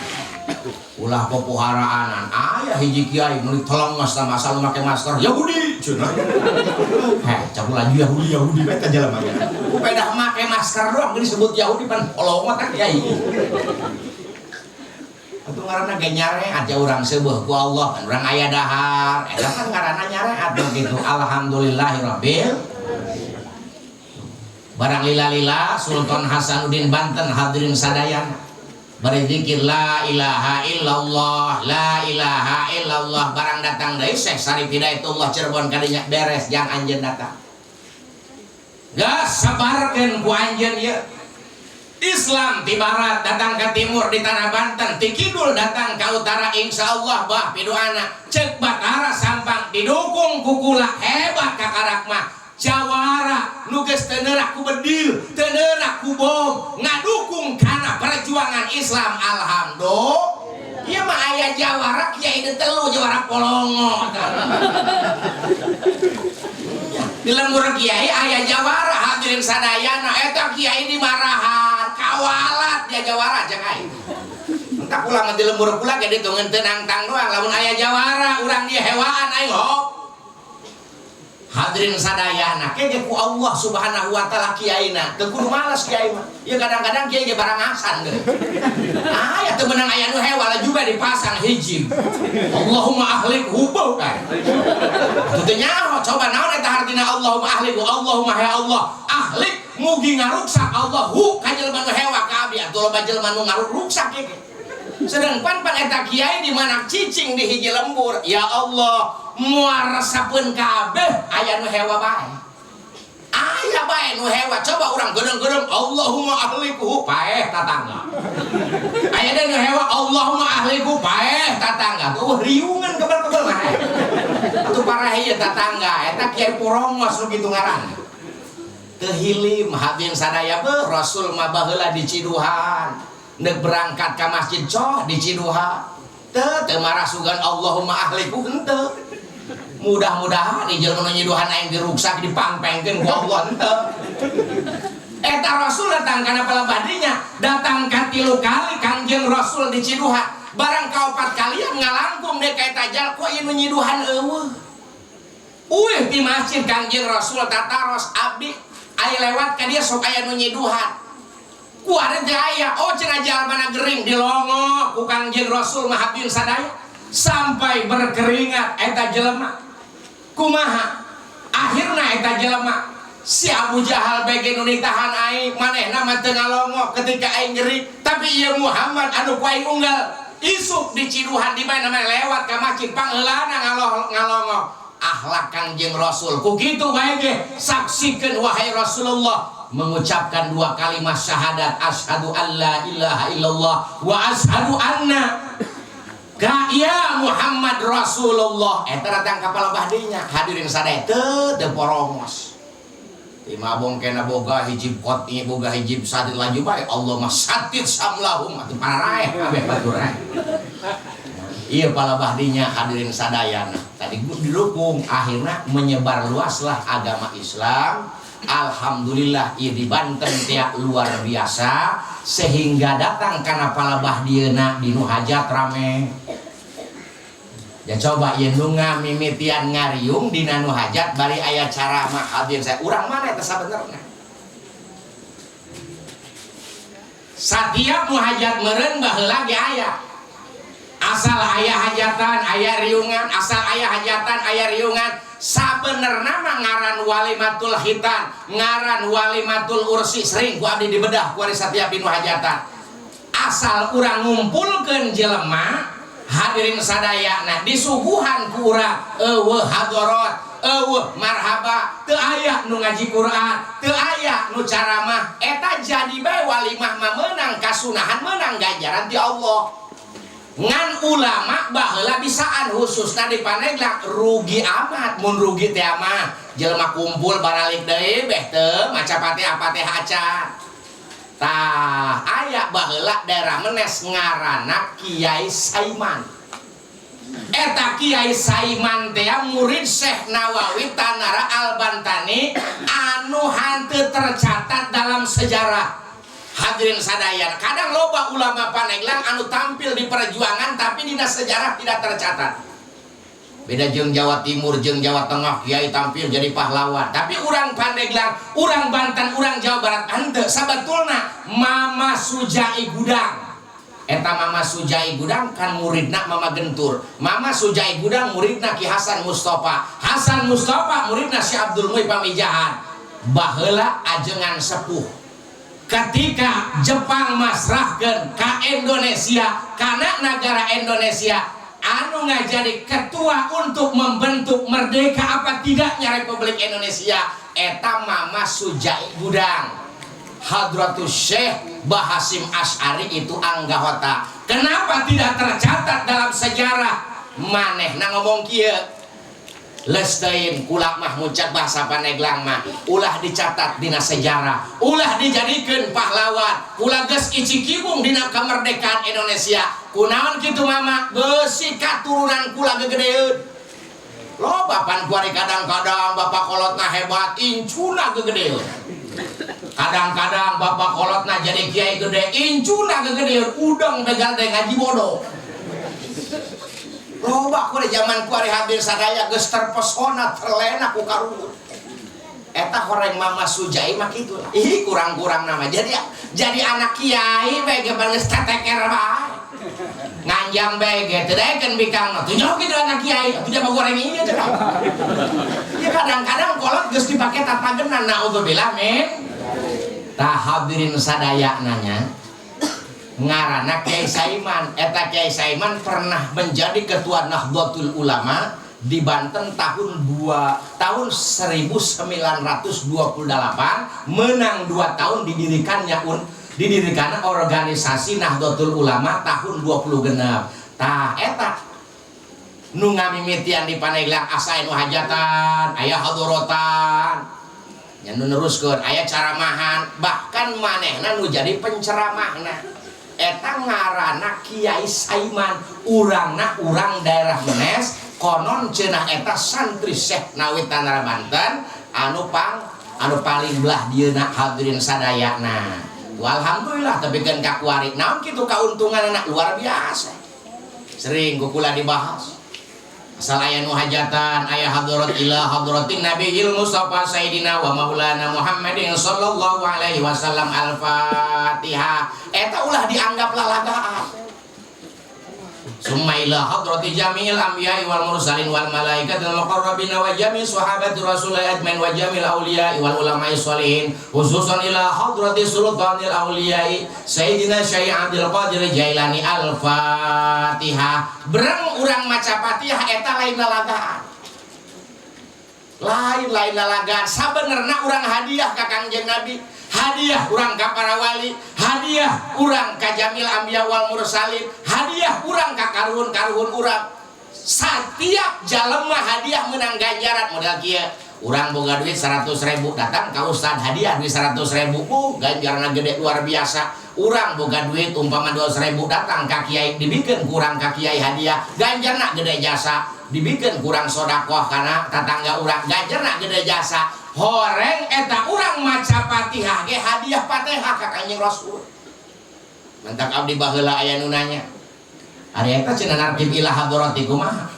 ulah popuharaanan aya hiji kiai meuli telengos sama asal make masker Yahudi cenah cabul laju Yahudi eta jelema upedah make masker doang disebut Yahudi pan polongot kan kiai atuh ngaranna ge nyareat ja urang seueuh ku Allah kan urang aya dahar eta kan ngaranna nyareat begitu alhamdulillahirabbil barang lila Sultan Hasanuddin Banten hadirin sadayana berzikir la ilaha illallah barang datang dari Syekh Syarif Hidayatullah Cirebon kadinya beres jang anjeun datang gas sabarkeun ku anjeun ieu Islam di barat datang ke timur di tanah Banten ti kidul datang ke utara insyaallah bah pidoana ceuk Batara Sampang didukung ku kula hebat kakarak mah jawara nu geus teu neurak ku bedil teu neurak ku bom ngadukung kana perjuangan Islam alhamdulillah ieu mah aya jawara jawara kiai teu telu jawara polongo. Di lembur kiai aya jawara hadirin sadayana eta kiai dimarahan kawalat dia jawara jeung aing. Tak pulang di lembur pula ge ditu ngeunteun tang doang lamun aya jawara urang dia hewaan aing hok. Hadirin sadayana kege ku Allah Subhanahu wa taala kiaina teu kudu malas kiai mah. Ya kadang-kadang kiai ge barangasan ge. Aya teu meunang aya nu hewala juga dipasang hiji. Allahumma ahlik hubau kan. Itu teh nyaho coba naon eta hartina Allahumma ahlik Allahumma ya Allah ahlik mugi ngaruksak Allah hu ka jelema nu hewa ka abdi atuh loba jelema nu ngaruksak ge. Sedangkan pan eta kiai di mana cicing di hiji lembur ya Allah muar resapeun kabeh aya nu hewa bae aya bae nu hewa coba urang gedeung-gedeung Allahumma ahliku paeh tatangga aya deui nu hewa Allahumma ahliku paeh tatangga tuh riungan kebal-kebal bae atuh parah ieu tatangga eta kiai porongos nu kitu ngaran teu hilim hadirin sadaya beuh Rasul mah baheula di Ciduhan neuk berangkat ka masjid coh di Ciduha teu marah sugan Allahumma ahliku henteu mudah-mudahan di jelema nu nyiduhan aing diruksak dipangpengkeun ku Allah henteu eta Rasul datang kana palebadinya datang ka 3 kali Kangjeng Rasul di Ciduha barang kaopat kalian ngalangkung deh ka eta jal ku ieu nu nyiduhan eueuh uih di masjid Kangjeng Rasul tataros abdi aya lewat ka dia sok aya nu nyiduhan ku ada jaya oh cenah jalmana gering dilongo ku Kangjeng Rasul mah hadirin sadaya sampai berkeringat eta jelema kumaha akhirna eta jelema si Abu Jahal bege nu ditahan aing manehna mah teu ngalongo ketika aing nyeri tapi ieu Muhammad anu ku aing unggal isuk di Ciduhan di mana lewat ka masjid pangeulana ngalongo akhlak Kangjeng Rasul ku kitu bae ge saksikeun wahai Rasulullah mengucapkan 2 kalimat syahadat asyhadu alla ilaha illallah wa asyhadu anna ya Muhammad Rasulullah eta datang ka palebadinya hadirin sadaya teu porongos ima bongkena boga hiji kot ieu boga hiji sadit laju bae Allah mah satid samlahum atuh pararaeh kabeh baturan ieu palebadinya hadirin sadayana tadi didukung akhirnya menyebar luaslah agama Islam. Alhamdulillah ieu di Banten teh luar biasa sehingga datang kana palebah dieuna dinu hajat rame. Ya coba ieu nu ngamimitian ngariung dina nu hajat bari aya ceramah hadirin saya urang mana eta sabenerna. Satiap nu hajat meureun baheula ge aya. Asal aya hajatan aya riungan, asal aya hajatan aya riungan. Sabenerna mah ngaran walimatul khitan, ngaran walimatul ursi sering ku abdi dibedah ku ari satiap dinu hajatan. Asal urang ngumpulkeun jelema hadirin sadayana disuguhan ku urang eueuh hadarat, eueuh marhaba, teu aya nu ngaji Quran, teu aya nu caramah, eta jadi bae walimah mah meunang kasunahan, meunang ganjaran ti Allah. Ngan ulama baheula bisaan khususna di Pandeglang rugi amat mun rugi teh mah jelema kumpul baralik deui beh teu maca Fatihah Fatihah acan tah aya baheula daerah menes ngaranna Kiai Saiman eta Kiai Saiman teh murid Syekh Nawawi Tanara Al-Bantani anu hanteu tercatat dalam sejarah. Hadirin sadayana kadang loba ulama Pandeglang anu tampil di perjuangan tapi dina sejarah tidak tercatat. Beda jeung Jawa Timur jeung Jawa Tengah kiai tampil jadi pahlawan tapi urang Pandeglang, urang Banten, urang Jawa Barat henteu sabetulna Mama Sujai Gudang. Eta Mama Sujai Gudang kan muridna Mama Gentur. Mama Sujai Gudang muridna Ki Hasan Mustafa. Hasan Mustafa muridna Si Abdul Muy Pamijahan. Baheula ajengan sepuh. Ketika Jepang masrahkeun ka Indonesia kana negara Indonesia anu ngajadi ketua untuk membentuk merdeka apa tidaknya Republik Indonesia eta Mama Sujai Gudang. Hadratus Syekh Bahasim Asy'ari itu anggota. Kenapa tidak tercatat dalam sejarah? Manehna ngomong kieu lestein kulak mah muncak bahasa Pandeglang mah ulah dicatat dina sejarah, ulah dijadikan pahlawan, ulah geus icikibung dina kemerdekaan Indonesia. Kunaon kitu mama? Beusi katurunan kula gegedeun. Loba pan kuari kadang-kadang bapak kolotna hebat, incuna gegedeun. Kadang-kadang bapak kolotna jadi kiai gede, incuna gegedeun, udang begal deh ngaji bodoh. Loba ku zaman ku ari hadir sadaya geus terpesona terlena ku karuhun. Eta horeng mama Sujai mah kitu lah. Ih kurang-kurang nama. Jadi anak kiai bae ge geus teteker bae. Nganjang bae ge teu daekeun bikangna. Teu nyaho kitu anak kiai, teu mah goreng ieu teh. Ya kadang-kadang kolot geus dipake tatageunna naudzubillah min. Tah hadirin sadaya nanya. Ngarana Kiai Saiman. Eta Kiai Saiman pernah menjadi ketua Nahdlatul Ulama di Banten tahun 1928, menang 2 tahun didirikan organisasi Nahdlatul Ulama tahun 20 genep. Tah eta nu ngamimitian di Pandeglang asa anu hajatan, aya hadorotan, nya nu neruskeun aya caramahan, bahkan manehna nu jadi penceramahna. Eta ngarana Kiai Saiman, urangna urang daerah Menes, konon cenah eta santri Syekh Nawi Tanara Banten anu paling belah dieuna hadirin sadayana. Alhamdulillah tapi kan kakuari naon kitu kauntungan anak luar biasa. Sering kukula dibahas. Asal aya nu hajatan, aya hadarat ila hadratin Nabiyil Mustafa Sayyidina wa Maulana Muhammadin sallallahu alaihi wasallam. Al-Fatihah. Eta ulah dianggap lalagaan. Summa ila hadrati jami'il anbiya'i wal mursalin wal malaikatil muqarrabin wa jami' sahabati rasulillah ajmain wa jami'il auliya'i wal ulama'i sholihin, khususan ila hadrati sultanil auliya'i Sayyidina Syekh Abdul Qadir Jailani. Al-Fatihah. Bereng urang maca Fatihah eta lain lalagaan. Lain lalagaan. Sabenerna urang hadiah ka Kangjeng Nabi, hadiah urang ka para wali, hadiah urang ka jamil anbiya wal mursalin, hadiah urang ka karuhun-karuhun urang. Setiap jalema hadiah menang ganjaran modal kieu. Urang boga duit 100.000 datang ka ustad hadiah duit 100.000, ganjaranna gede luar biasa. Urang boga duit umpama 200.000 datang ka kiai dibikeun kurang ka kiai hadiah, ganjarna gede jasa. Dibikeun kurang sedekah kana tetangga urang, ganjarna gede jasa. Horeng eta urang maca Fatihah ge hadiah Fatihah ka Kanjeng Rasul. Mentak abdi baheula aya nu nanya. Ari eta cenah narkib ila hadrati kumaha?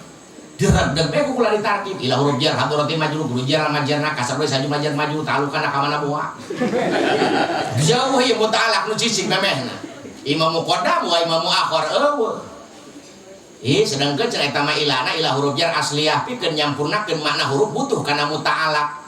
Diredeg bae ku kula ditarkib ila huruf jar hadrati majrur huruf jar majarna kasar we saju majar maju talukana ka mana boa. Jauh ieu muta'alaq nu cicing memehna. Imam muqaddam wa imam muakhir eueuh. Sedangkeun cenah eta mah ilana ila huruf jar asliyah pikeun nyampurnakeun makna huruf butuh kana muta'alaq.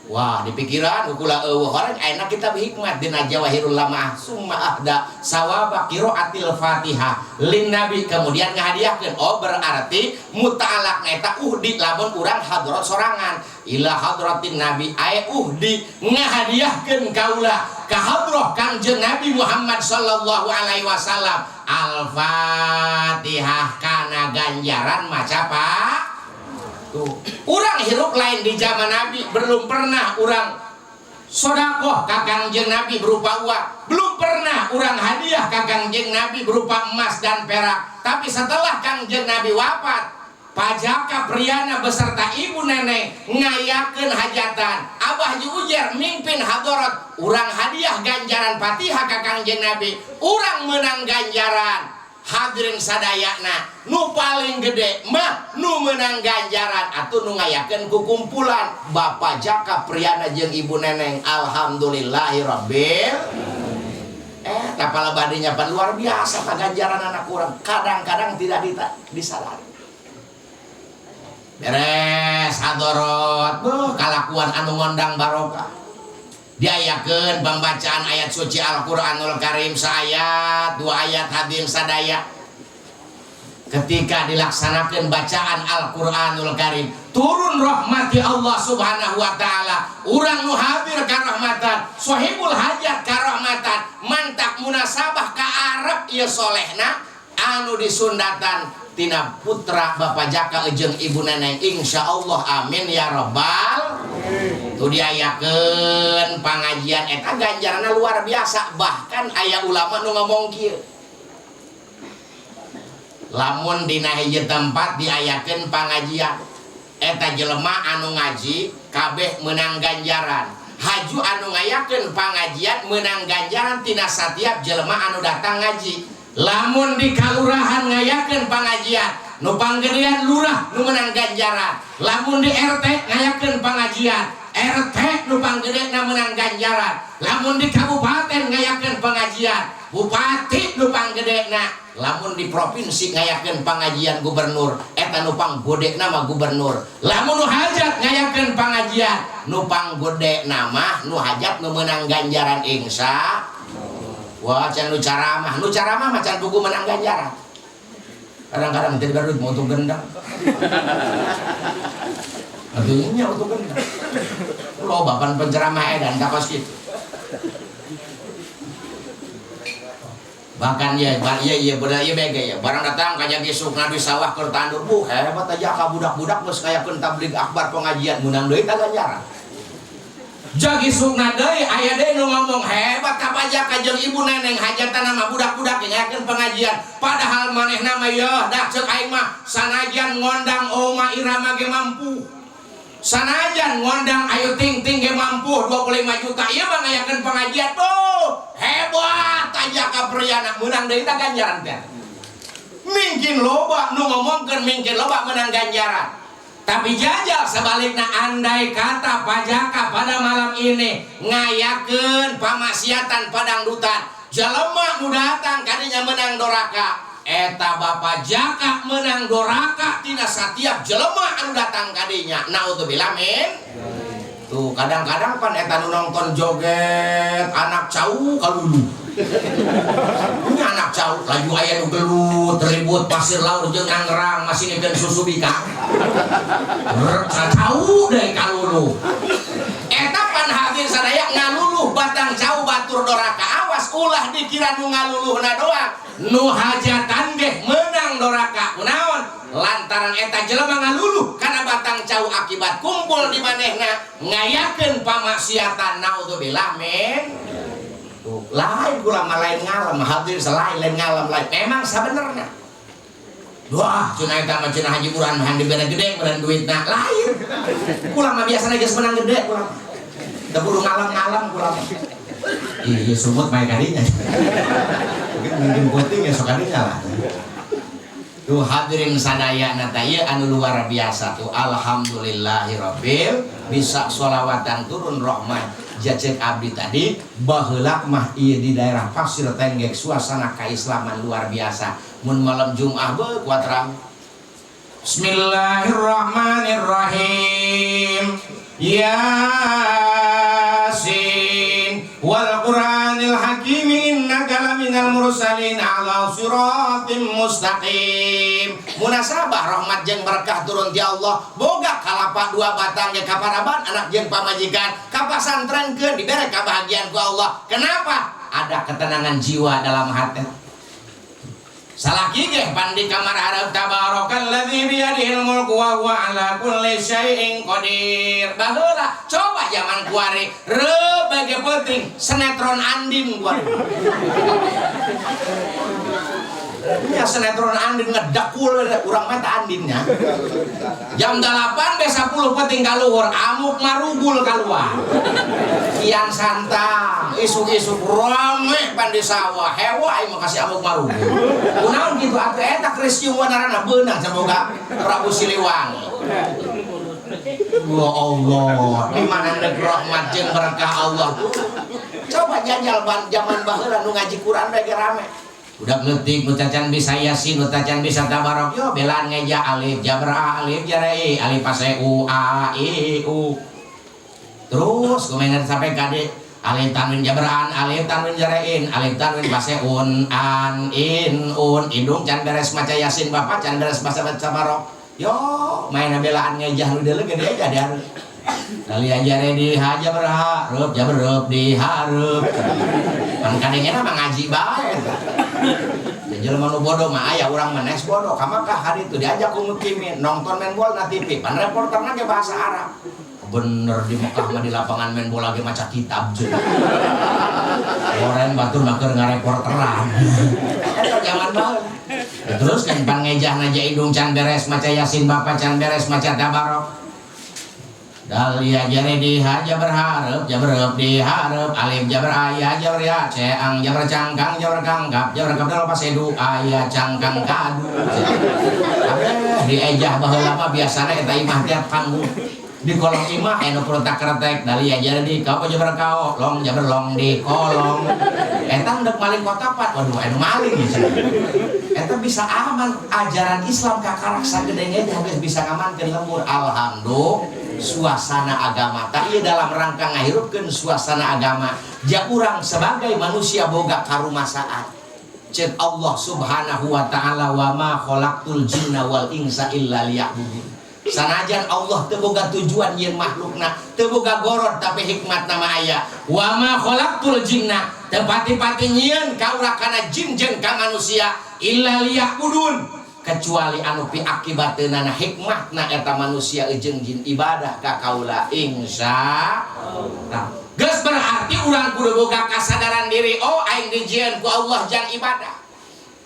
Wah, di pikiran ukula horeng ayeuna kitab hikmat dina Jawahirul Lamah summa ahda sawaba qiraatil Fatihah lin Nabi, kemudian ngahadiahkeun. Oh berarti muta'alaq eta uhdi lamun urang hadrat sorangan ila hadratin Nabi aya uhdi ngahadiahkeun kaula ka hadrah Kangjeng Nabi Muhammad sallallahu alaihi wasallam. Al-Fatihah kana ganjaran maca Pak. Urang hirup lain di zaman Nabi belum pernah urang sodakoh ka Kangjeng Nabi berupa uang, belum pernah urang hadiah ka Kangjeng Nabi berupa emas dan perak. Tapi setelah Kangjeng Nabi wafat, pajaka Priyana beserta ibu nenek ngayakeun hajatan. Abah Ji Ujar mimpin hadarat, urang hadiah ganjaran Fatihah ka Kangjeng Nabi, urang menang ganjaran. Hadirin sadayana nu paling gede mah nu menang ganjaran atuh nu ngayakeun ku kumpulan Bapak Jaka Priyana jeung Ibu Neneng. Alhamdulillahirabbil tapal badinya pan luar biasa ganjaran anak urang, kadang-kadang tidak disadari. Beres hadarat kalakuan anu ngondang barokah. Diayakeun pembacaan ayat suci Al-Qur'anul Karim saayat 2 ayat hadirin sadaya. Ketika dilaksanakan bacaan Al-Qur'anul Karim, turun rahmati Allah Subhanahu wa taala. Urang nu hadir karahmatan, sahibul hajat karahmatan, mantak munasabah ka Arab ieu solehna anu disundatan tina putra Bapak Jaka jeung Ibu Neneng, insyaallah amin ya robbal. Tuh diayakeun pangajian eta ganjaranna luar biasa, bahkan aya ulama nu ngomong kieu, lamun dina hiji tempat diayakeun pangajian eta jelema anu ngaji kabeh menang ganjaran, haju anu ngayakeun pangajian menang ganjaran tina satiap jelema anu datang ngaji. Lamun di kalurahan ngayakeun pangajian nu panggedean lurah nu menang ganjaran, lamun di RT ngayakeun pangajian RT nu panggedena menang ganjaran, lamun di kabupaten ngayakeun pengajian bupati nu panggedena, lamun di provinsi ngayakeun pangajian gubernur eta nu panggodena mah gubernur, lamun nu hajat ngayakeun pangajian nu panggodena mah nu hajat nu menang ganjaran insya. Wah can nu caramah macan buku menang ganjaran. Kadang-kadang jadi baru mau untuk gendang. Artinya untuk gendang. Lo bapan penceramah edan kapas gitu. Bahkan ya bener ya bege ya. Barang datang kajang gesukna di sawah keur tandur. Hebat aja ka budak-budak geus kayakeun tabligh akbar pengajian menang deui ka ganjaran. Jagi sukna deui aya deui nu ngomong hebat ka Jaka jeung Ibu Neneng hajatan mah budak-budak ngayakeun pengajian, padahal manehna mah ya dah ceuk aing mah sanajan ngondang Oma Irama ge mampu, sanajan ngondang Ayu Ting Ting ge mampu 25 juta ieu mah ngayakeun pengajian tuh hebat aja ka priana menang deui ta ganjaran teh. Mungkin loba nu ngomongkeun mungkin loba menang ganjaran. Tapi jajal sebaliknya, andai kata Pak Jaka pada malam ini ngayakeun pamaksiatan padangdutan, jelema nu datang kadinya menang doraka, eta Bapak Jaka menang doraka tina satiap jelema anu datang kadinya. Naudzubillah min. Tuh kadang-kadang pan eta nu nonton joget anak cau kalulu. Ini anak cau laju aya nu gelut ribut pasir laut jeung nanggerang masih ngeun susu bika. Cau deui kalulu. Eta pan hadir sadaya ngaluluh batang cau batur doraka. Awas ulah dikira nu ngaluluhna doang. Nu hajatan ge menang doraka. Kunaon? Lantaran eta jelema ngaluluh kana batang cau akibat kumpul di manehna ngayakeun pamaksiatan. Naudzubillah min. Lain ulama lain ngalam hadir selain lain ngalam lain memang sebenarnya doa cuna eta mah cuna haji buran mah dibere gede beureun duitna lain ulama biasana geus menang gede ulama teu kudu ngalam-ngalam ulama iya sumut bae kadinya mungkin penting ya sok kadinya lah. Tuh hadirin sadayana teh ieu anu luar biasa tuh alhamdulillahirabbil bisa sholawatan turun rahmat. Jacek abdi tadi baheula mah ieu di daerah Pasir Tenggek suasana keislaman luar biasa. Mun malam Jumat be kuat rame. Bismillahirrahmanirrahim. Yasin wal Qur'anil Hakim innaka laminal mursalin ala siratim mustaqim. Munasabah rahmat jeung berkah turun ti Allah boga kalapa dua batang ge kaparaban anak jeung pamajikan ka pasantrenkeun dibere kabahagiaan ku Allah. Kenapa? Ada ketenangan jiwa dalam hati. Salaki ge pandi kamar hareup tabarakalladzi biyadihil mulku wa huwa ala kulli syai'in qadir. Baheula coba zaman kuari reup bage penting sinetron Andin kuari. Ya sinetron Andin ngedakul urang mah teh Andinnya. Jam 8 be 10 penting kaluhur amuk marugul kaluar. Kian santang isuk-isuk rame pan di sawah hewa aing mah kasih amuk marugul. Kunaon kitu atuh eta Kriscium wanarana beunang semoga Prabu Siliwangi. Ya Allah, di mana negeri rahmat jeung berkah Allah. Coba jajal zaman baheula nu ngaji Quran bae rame. Udah ngetik mutacan bisa Yasin mutacan bisa tabarok yo belan ngeja alif jabra alif jarai alif paseu a i u terus komentar sampai kade alif tanwin jabraan alif tanwin jarain alif tanwin paseun an in un indung can beres maca Yasin bapak can beres baca tabarok yo main belaan ngejah nu deuleu gede aja dia kali ajare di haja berharap jabereup di hareup kan kadengena mah ngaji bae jelema nu bodoh mah aya urang menes bodoh kamakah hari itu diajak ku mukimin nonton main bola na TV pan reporterna ge bahasa Arab bener di Mekah mah di lapangan main bola ge maca kitab jeung orang batur mah keur ngareporteran eta zaman baheula terus kan pan ngejah naja idung can beres maca Yasin Bapa can beres maca Tabarok Dalia jare dihaja berharap jaber diharap alif jaber ayah jaber ya ceang jaber cangkang jaber kangkap dalam pas edu ayah cangkang kadu diejah baheula mah biasana eta imah tiap panggung di kolong imah anu perotak kretek Dalia jare di kau jaber kau long jaber long di kolong eta ndek maling kotapat waduh anu maling eta bisa aman ajaran Islam kakarak sagedenge geus bisa ngamankeun lembur alhamdulillah suasana agama tak iya dalam rangka ngahirupkeun suasana agama ja urang sebagai manusia boga karumasaan cek Allah subhanahu wa ta'ala wa ma khalaqtul jinna wal insa illa liya'budun sanajan Allah teu boga tujuan yen makhlukna teu boga gorod tapi hikmat nama aya wa ma khalaqtul jinna teu pati-pati nyieun ka urang kana jin jeung ka manusia illa liya'budun kecuali anu pi akibateunana hikmatna eta manusia jeung jin ibadah ka kaula insya Allah. Geus berarti urang kudu boga kasadaran diri oh aing dijieun ku Allah jang ibadah.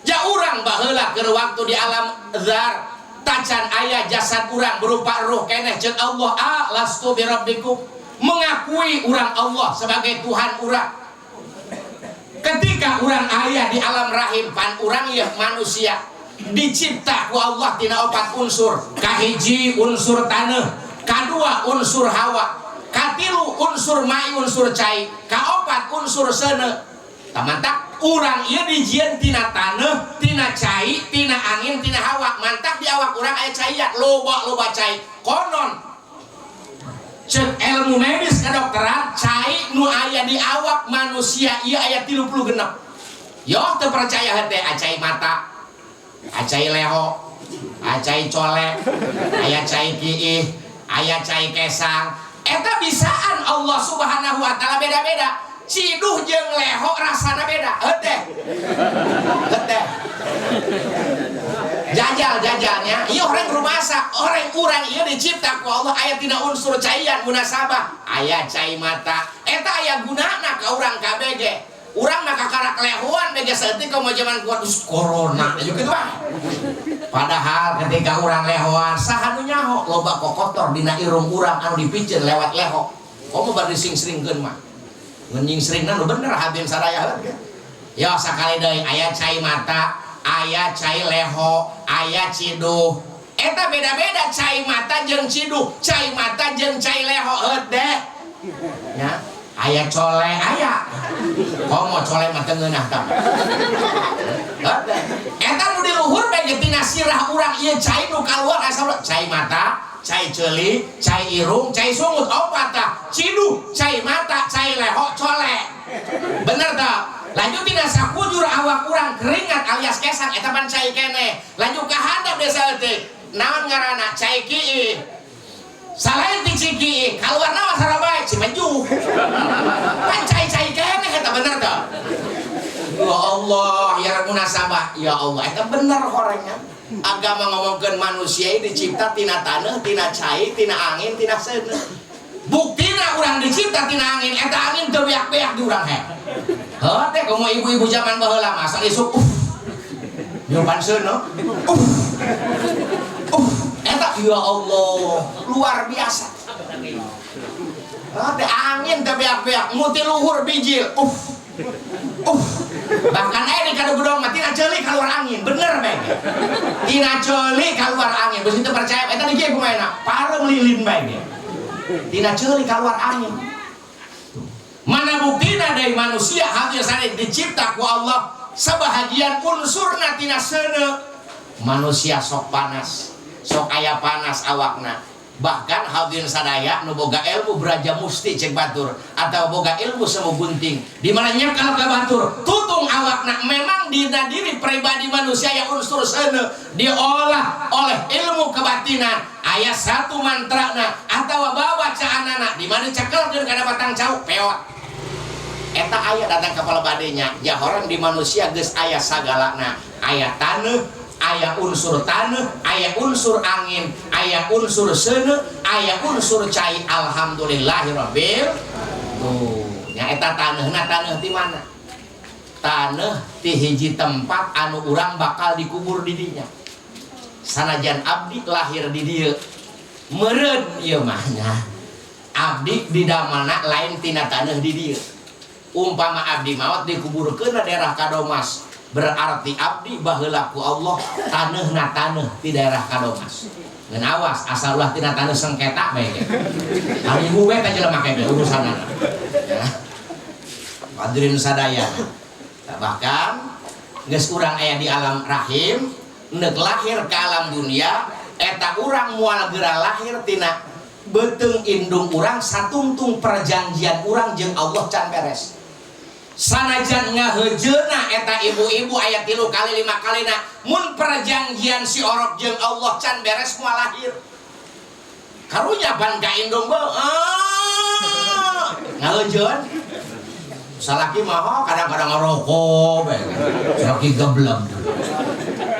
Ja urang baheula keur waktu di alam zar tacan aya jasad urang berupa ruh keneh jeung Allah lastu bi rabbikum mengakui urang Allah sebagai Tuhan urang. Ketika urang aya di alam rahim pan urang ieu manusia dicipta ku Allah tina 4 unsur kahiji unsur tanah kadua unsur hawa katilu unsur mai unsur cai kaopat unsur seuneu tamantak urang ieu dijieun tina tanah tina cai tina angin tina hawa mantak di awak urang aya caian loba cai konon cek ilmu medis kedokteran cai nu aya di awak manusia ieu aya 36 yo teu percaya henteu cai mata acai leho, acai colek, aya cai kiih, aya cai kesang. Eta bisaan Allah subhanahu wa ta'ala beda-beda. Ciduh jeung leho rasana beda. Henteu. Jajal-jajalnya, ieu orang rumasa, orang urang ieu dicipta ku Allah aya tina unsur caian munasabah, aya cai mata. Eta aya gunana ka urang kabege. Urang mah kakarak lehoan bege saeutik komo zaman kuat corona aju kitu ah. Padahal ketika urang lehoan saha nu nyaho loba kokotor dina irung urang anu dipikeun lewat leho. Komo bari sing-sringkeun mah. Ngenying sringna nu bener hadim sadaya heula. Yo sakali deui aya cai mata, aya cai leho, aya ciduh. Eta beda-beda cai mata jeung ciduh, cai mata jeung cai leho heuh nya. Aya cole aya komo cole mah teu ngeunah tah eta nu di luhur bege tina sirah urang ieu cai nu kaluar asa cai mata cai ceuli cai irung cai sungut opat tah ciduh cai mata cai leho cole bener tah lanjut tina sakujur awak urang keringat alias kesang eta pan cai keneh lanjut ka handap desa teh naon ngaranna cai kiih salain ti ciki kaluar nawa sarabae Cimanju kan cai-cai keneh eta bener tah ya Allah ya munasabah ya Allah eta bener horengnya agama ngomongkeun manusia dicipta tina taneuh tina cai tina angin tina seuneu buktina urang dicipta tina angin eta angin teu beak-beak di urang he heuh teh komo ibu-ibu zaman baheula mah asal isuk nyupan seuneu eta ya Allah luar biasa teh angin teh beak-beak muti luhur bijil bahkan aya di kadugudong mah tina ceuli kaluar angin bener bae tina ceuli kaluar angin beus teu percaya eta di kieu kumaha pareum lilin bae tina ceuli kaluar angin mana buktina dari manusia hadir sare dicipta ku Allah sebahagian unsurna tina seuneu manusia sok panas sok aya panas awakna bahkan hadirin sadaya nu boga ilmu beraja musti cek batur atau boga ilmu semu gunting di mana nyakal ka batur tutung awakna memang dina diri pribadi manusia yang unsur seuneu diolah oleh ilmu kebatinan aya satu mantrana atau bawa caanana di mana cekelkeun kana batang cau peot eta aya datang kepala badenya jahoran di manusia geus aya sagalana, aya taneuh, aya unsur taneuh, aya unsur angin, aya unsur seuneu, aya unsur cai. Alhamdulillahirabbil tuh nya eta taneuhna taneuh di mana? Taneuh ti hiji tempat anu urang bakal dikubur di dinya. Sanajan abdi lahir di dieu meureun ieu mah nya abdi di damalna lain tina taneuh di dieu. Umpama abdi maot dikuburkeun na daerah Kadomas, berarti abdi baheula ku Allah taneuhna taneuh di daerah Kadomas. Ngan awas asal ulah tina taneuh sengketa bae ge. Ari ibu we teh jelema make urusanana. Ya. Hadirin sadaya. Bahkan geus urang aya di alam rahim, neuk lahir ke alam dunia, eta urang moal geura lahir tina beuteung indung urang satungtung perjanjian urang jeung Allah can beres. Sanajan ngaheujeuna eta ibu-ibu aya 3 kali 5 kalina mun perjanjian si orok jeung Allah can beres moal lahir. Karunya ban ka indung beuh. Ngaheujeun salaki mah kadang-kadang ngerokok bae. Salaki geblem.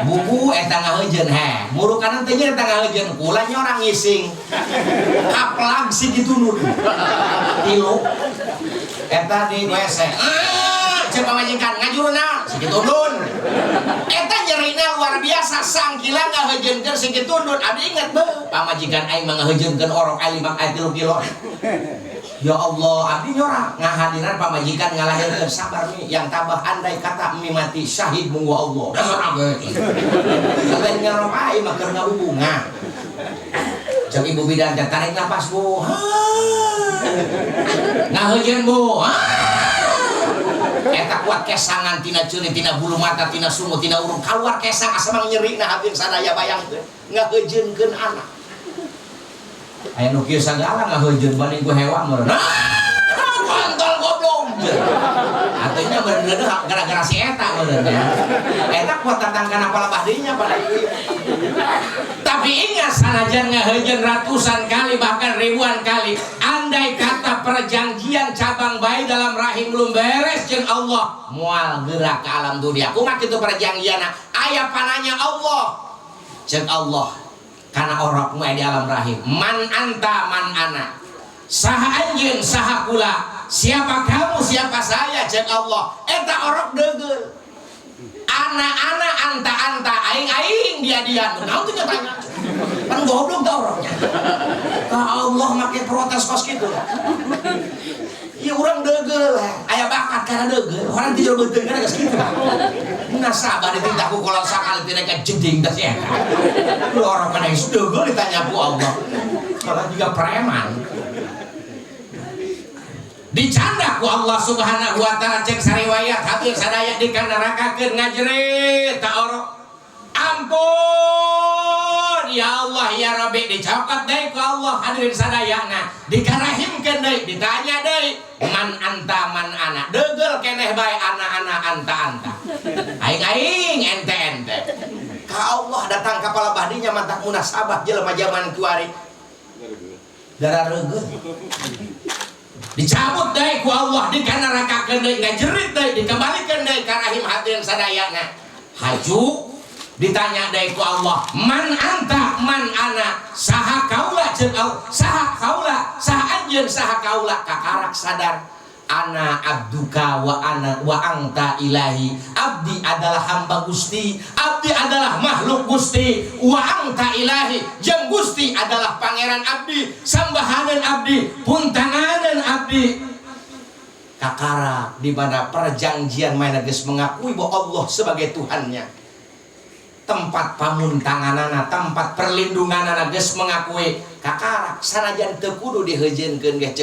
Buku eta ngaheujeun he. Murukanan teh nya eta ngaheujeun kula nya orang ngising. Kaplag si kitu nu. Tilu. Eta di WC. Cek pamajikan ngajurun naon? Si kitu nun. Eta nyerina luar biasa sangkila ngaheujeunkeun si kitu nun. Abdi inget beuh. Pamajikan aing mah ngaheujeunkeun orok aya 5 kilo. Ya Allah, abdi nyora ngahadiran pamajikan ngalahirkeun sabar nih yang tabah andai kata mi mati syahid munggu Allah. Dasar abdi. Lain ngarok aing mah keur ngahubungan. Jeung ibu bidan teh tarik napas Bu. Ngaheujeun Bu. Eta kuat kesangan tina ceuli tina bulu mata tina sungu tina urung kaluar kesang asa mah nyeri na hati sadaya bayangkeun. Ngaheujeunkeun anak. Aya nu kieu sagala ngaheujeun banding ku hewan meureun. Kontol goblok. Atunya bener gara-gara si eta meureun ya. Eta kuat datang kana palabah dinya pada ieu. Tapi ingat sanajan ngaheujeun ratusan kali bahkan ribuan kali, andai kata perjanjian cabang bayi dalam rahim belum beres jeung Allah, moal gerak ke alam dunia. Kumaha kitu perjanjianna? Aya pananya Allah. Jeung Allah karena orok mu di alam rahim. Man anta man ana. Saha anjeun saha kula. Siapa kamu siapa saya jeung Allah. Eta orok deugel. Ana anta aing dia. Naon teh tanya. Kan goblok teh oroknya. Ka Allah make protes kos kitu. Ieu urang deugel. Aya bakat kana deugel. Urang ti jero beuteung kana geus kitu. Nasabah ditindakku kalau sakali tidak jeding tas ya. Lu orang mana yang sudah ditanya ku Allah. Kalau juga preman. Dicanda ku Allah Subhanahu wa taala cek sariwayat hadir sadaya di nerakakeun ngajerit ta orok. Ampun ya Allah ya Rabbi dicapat deui ku Allah hadirin sadayana. Dikarahimkeun deui ditanya deui man anta man ana. Deugel keneh bae ana anta. Aing ente. Ka Allah datang kapal badinya mantak munasabah jelema zaman kuari. Dara reugeuh. Dicabut deui ku Allah dikanarakakeun deui ngajerit deui dikembalikeun deui ka rahim hadirin sadayana. Haju ditanya deui ku Allah, man anta man ana, saha kaula jeung saha kaula, saha anjeun saha kaula. Kakarak sadar ana abduka wa anta ilahi. Abdi adalah hamba Gusti, abdi adalah makhluk Gusti, wa anta ilahi jeung Gusti adalah pangeran abdi, sambahaneun abdi, puntanganeun abdi. Kakara di mana perjanjian mana geus mengakui bahwa Allah sebagai Tuhannya. Tempat pamuntanganana, tempat perlindunganana geus mengakui. Kakara sanajan teu kudu diheujeunkeun ge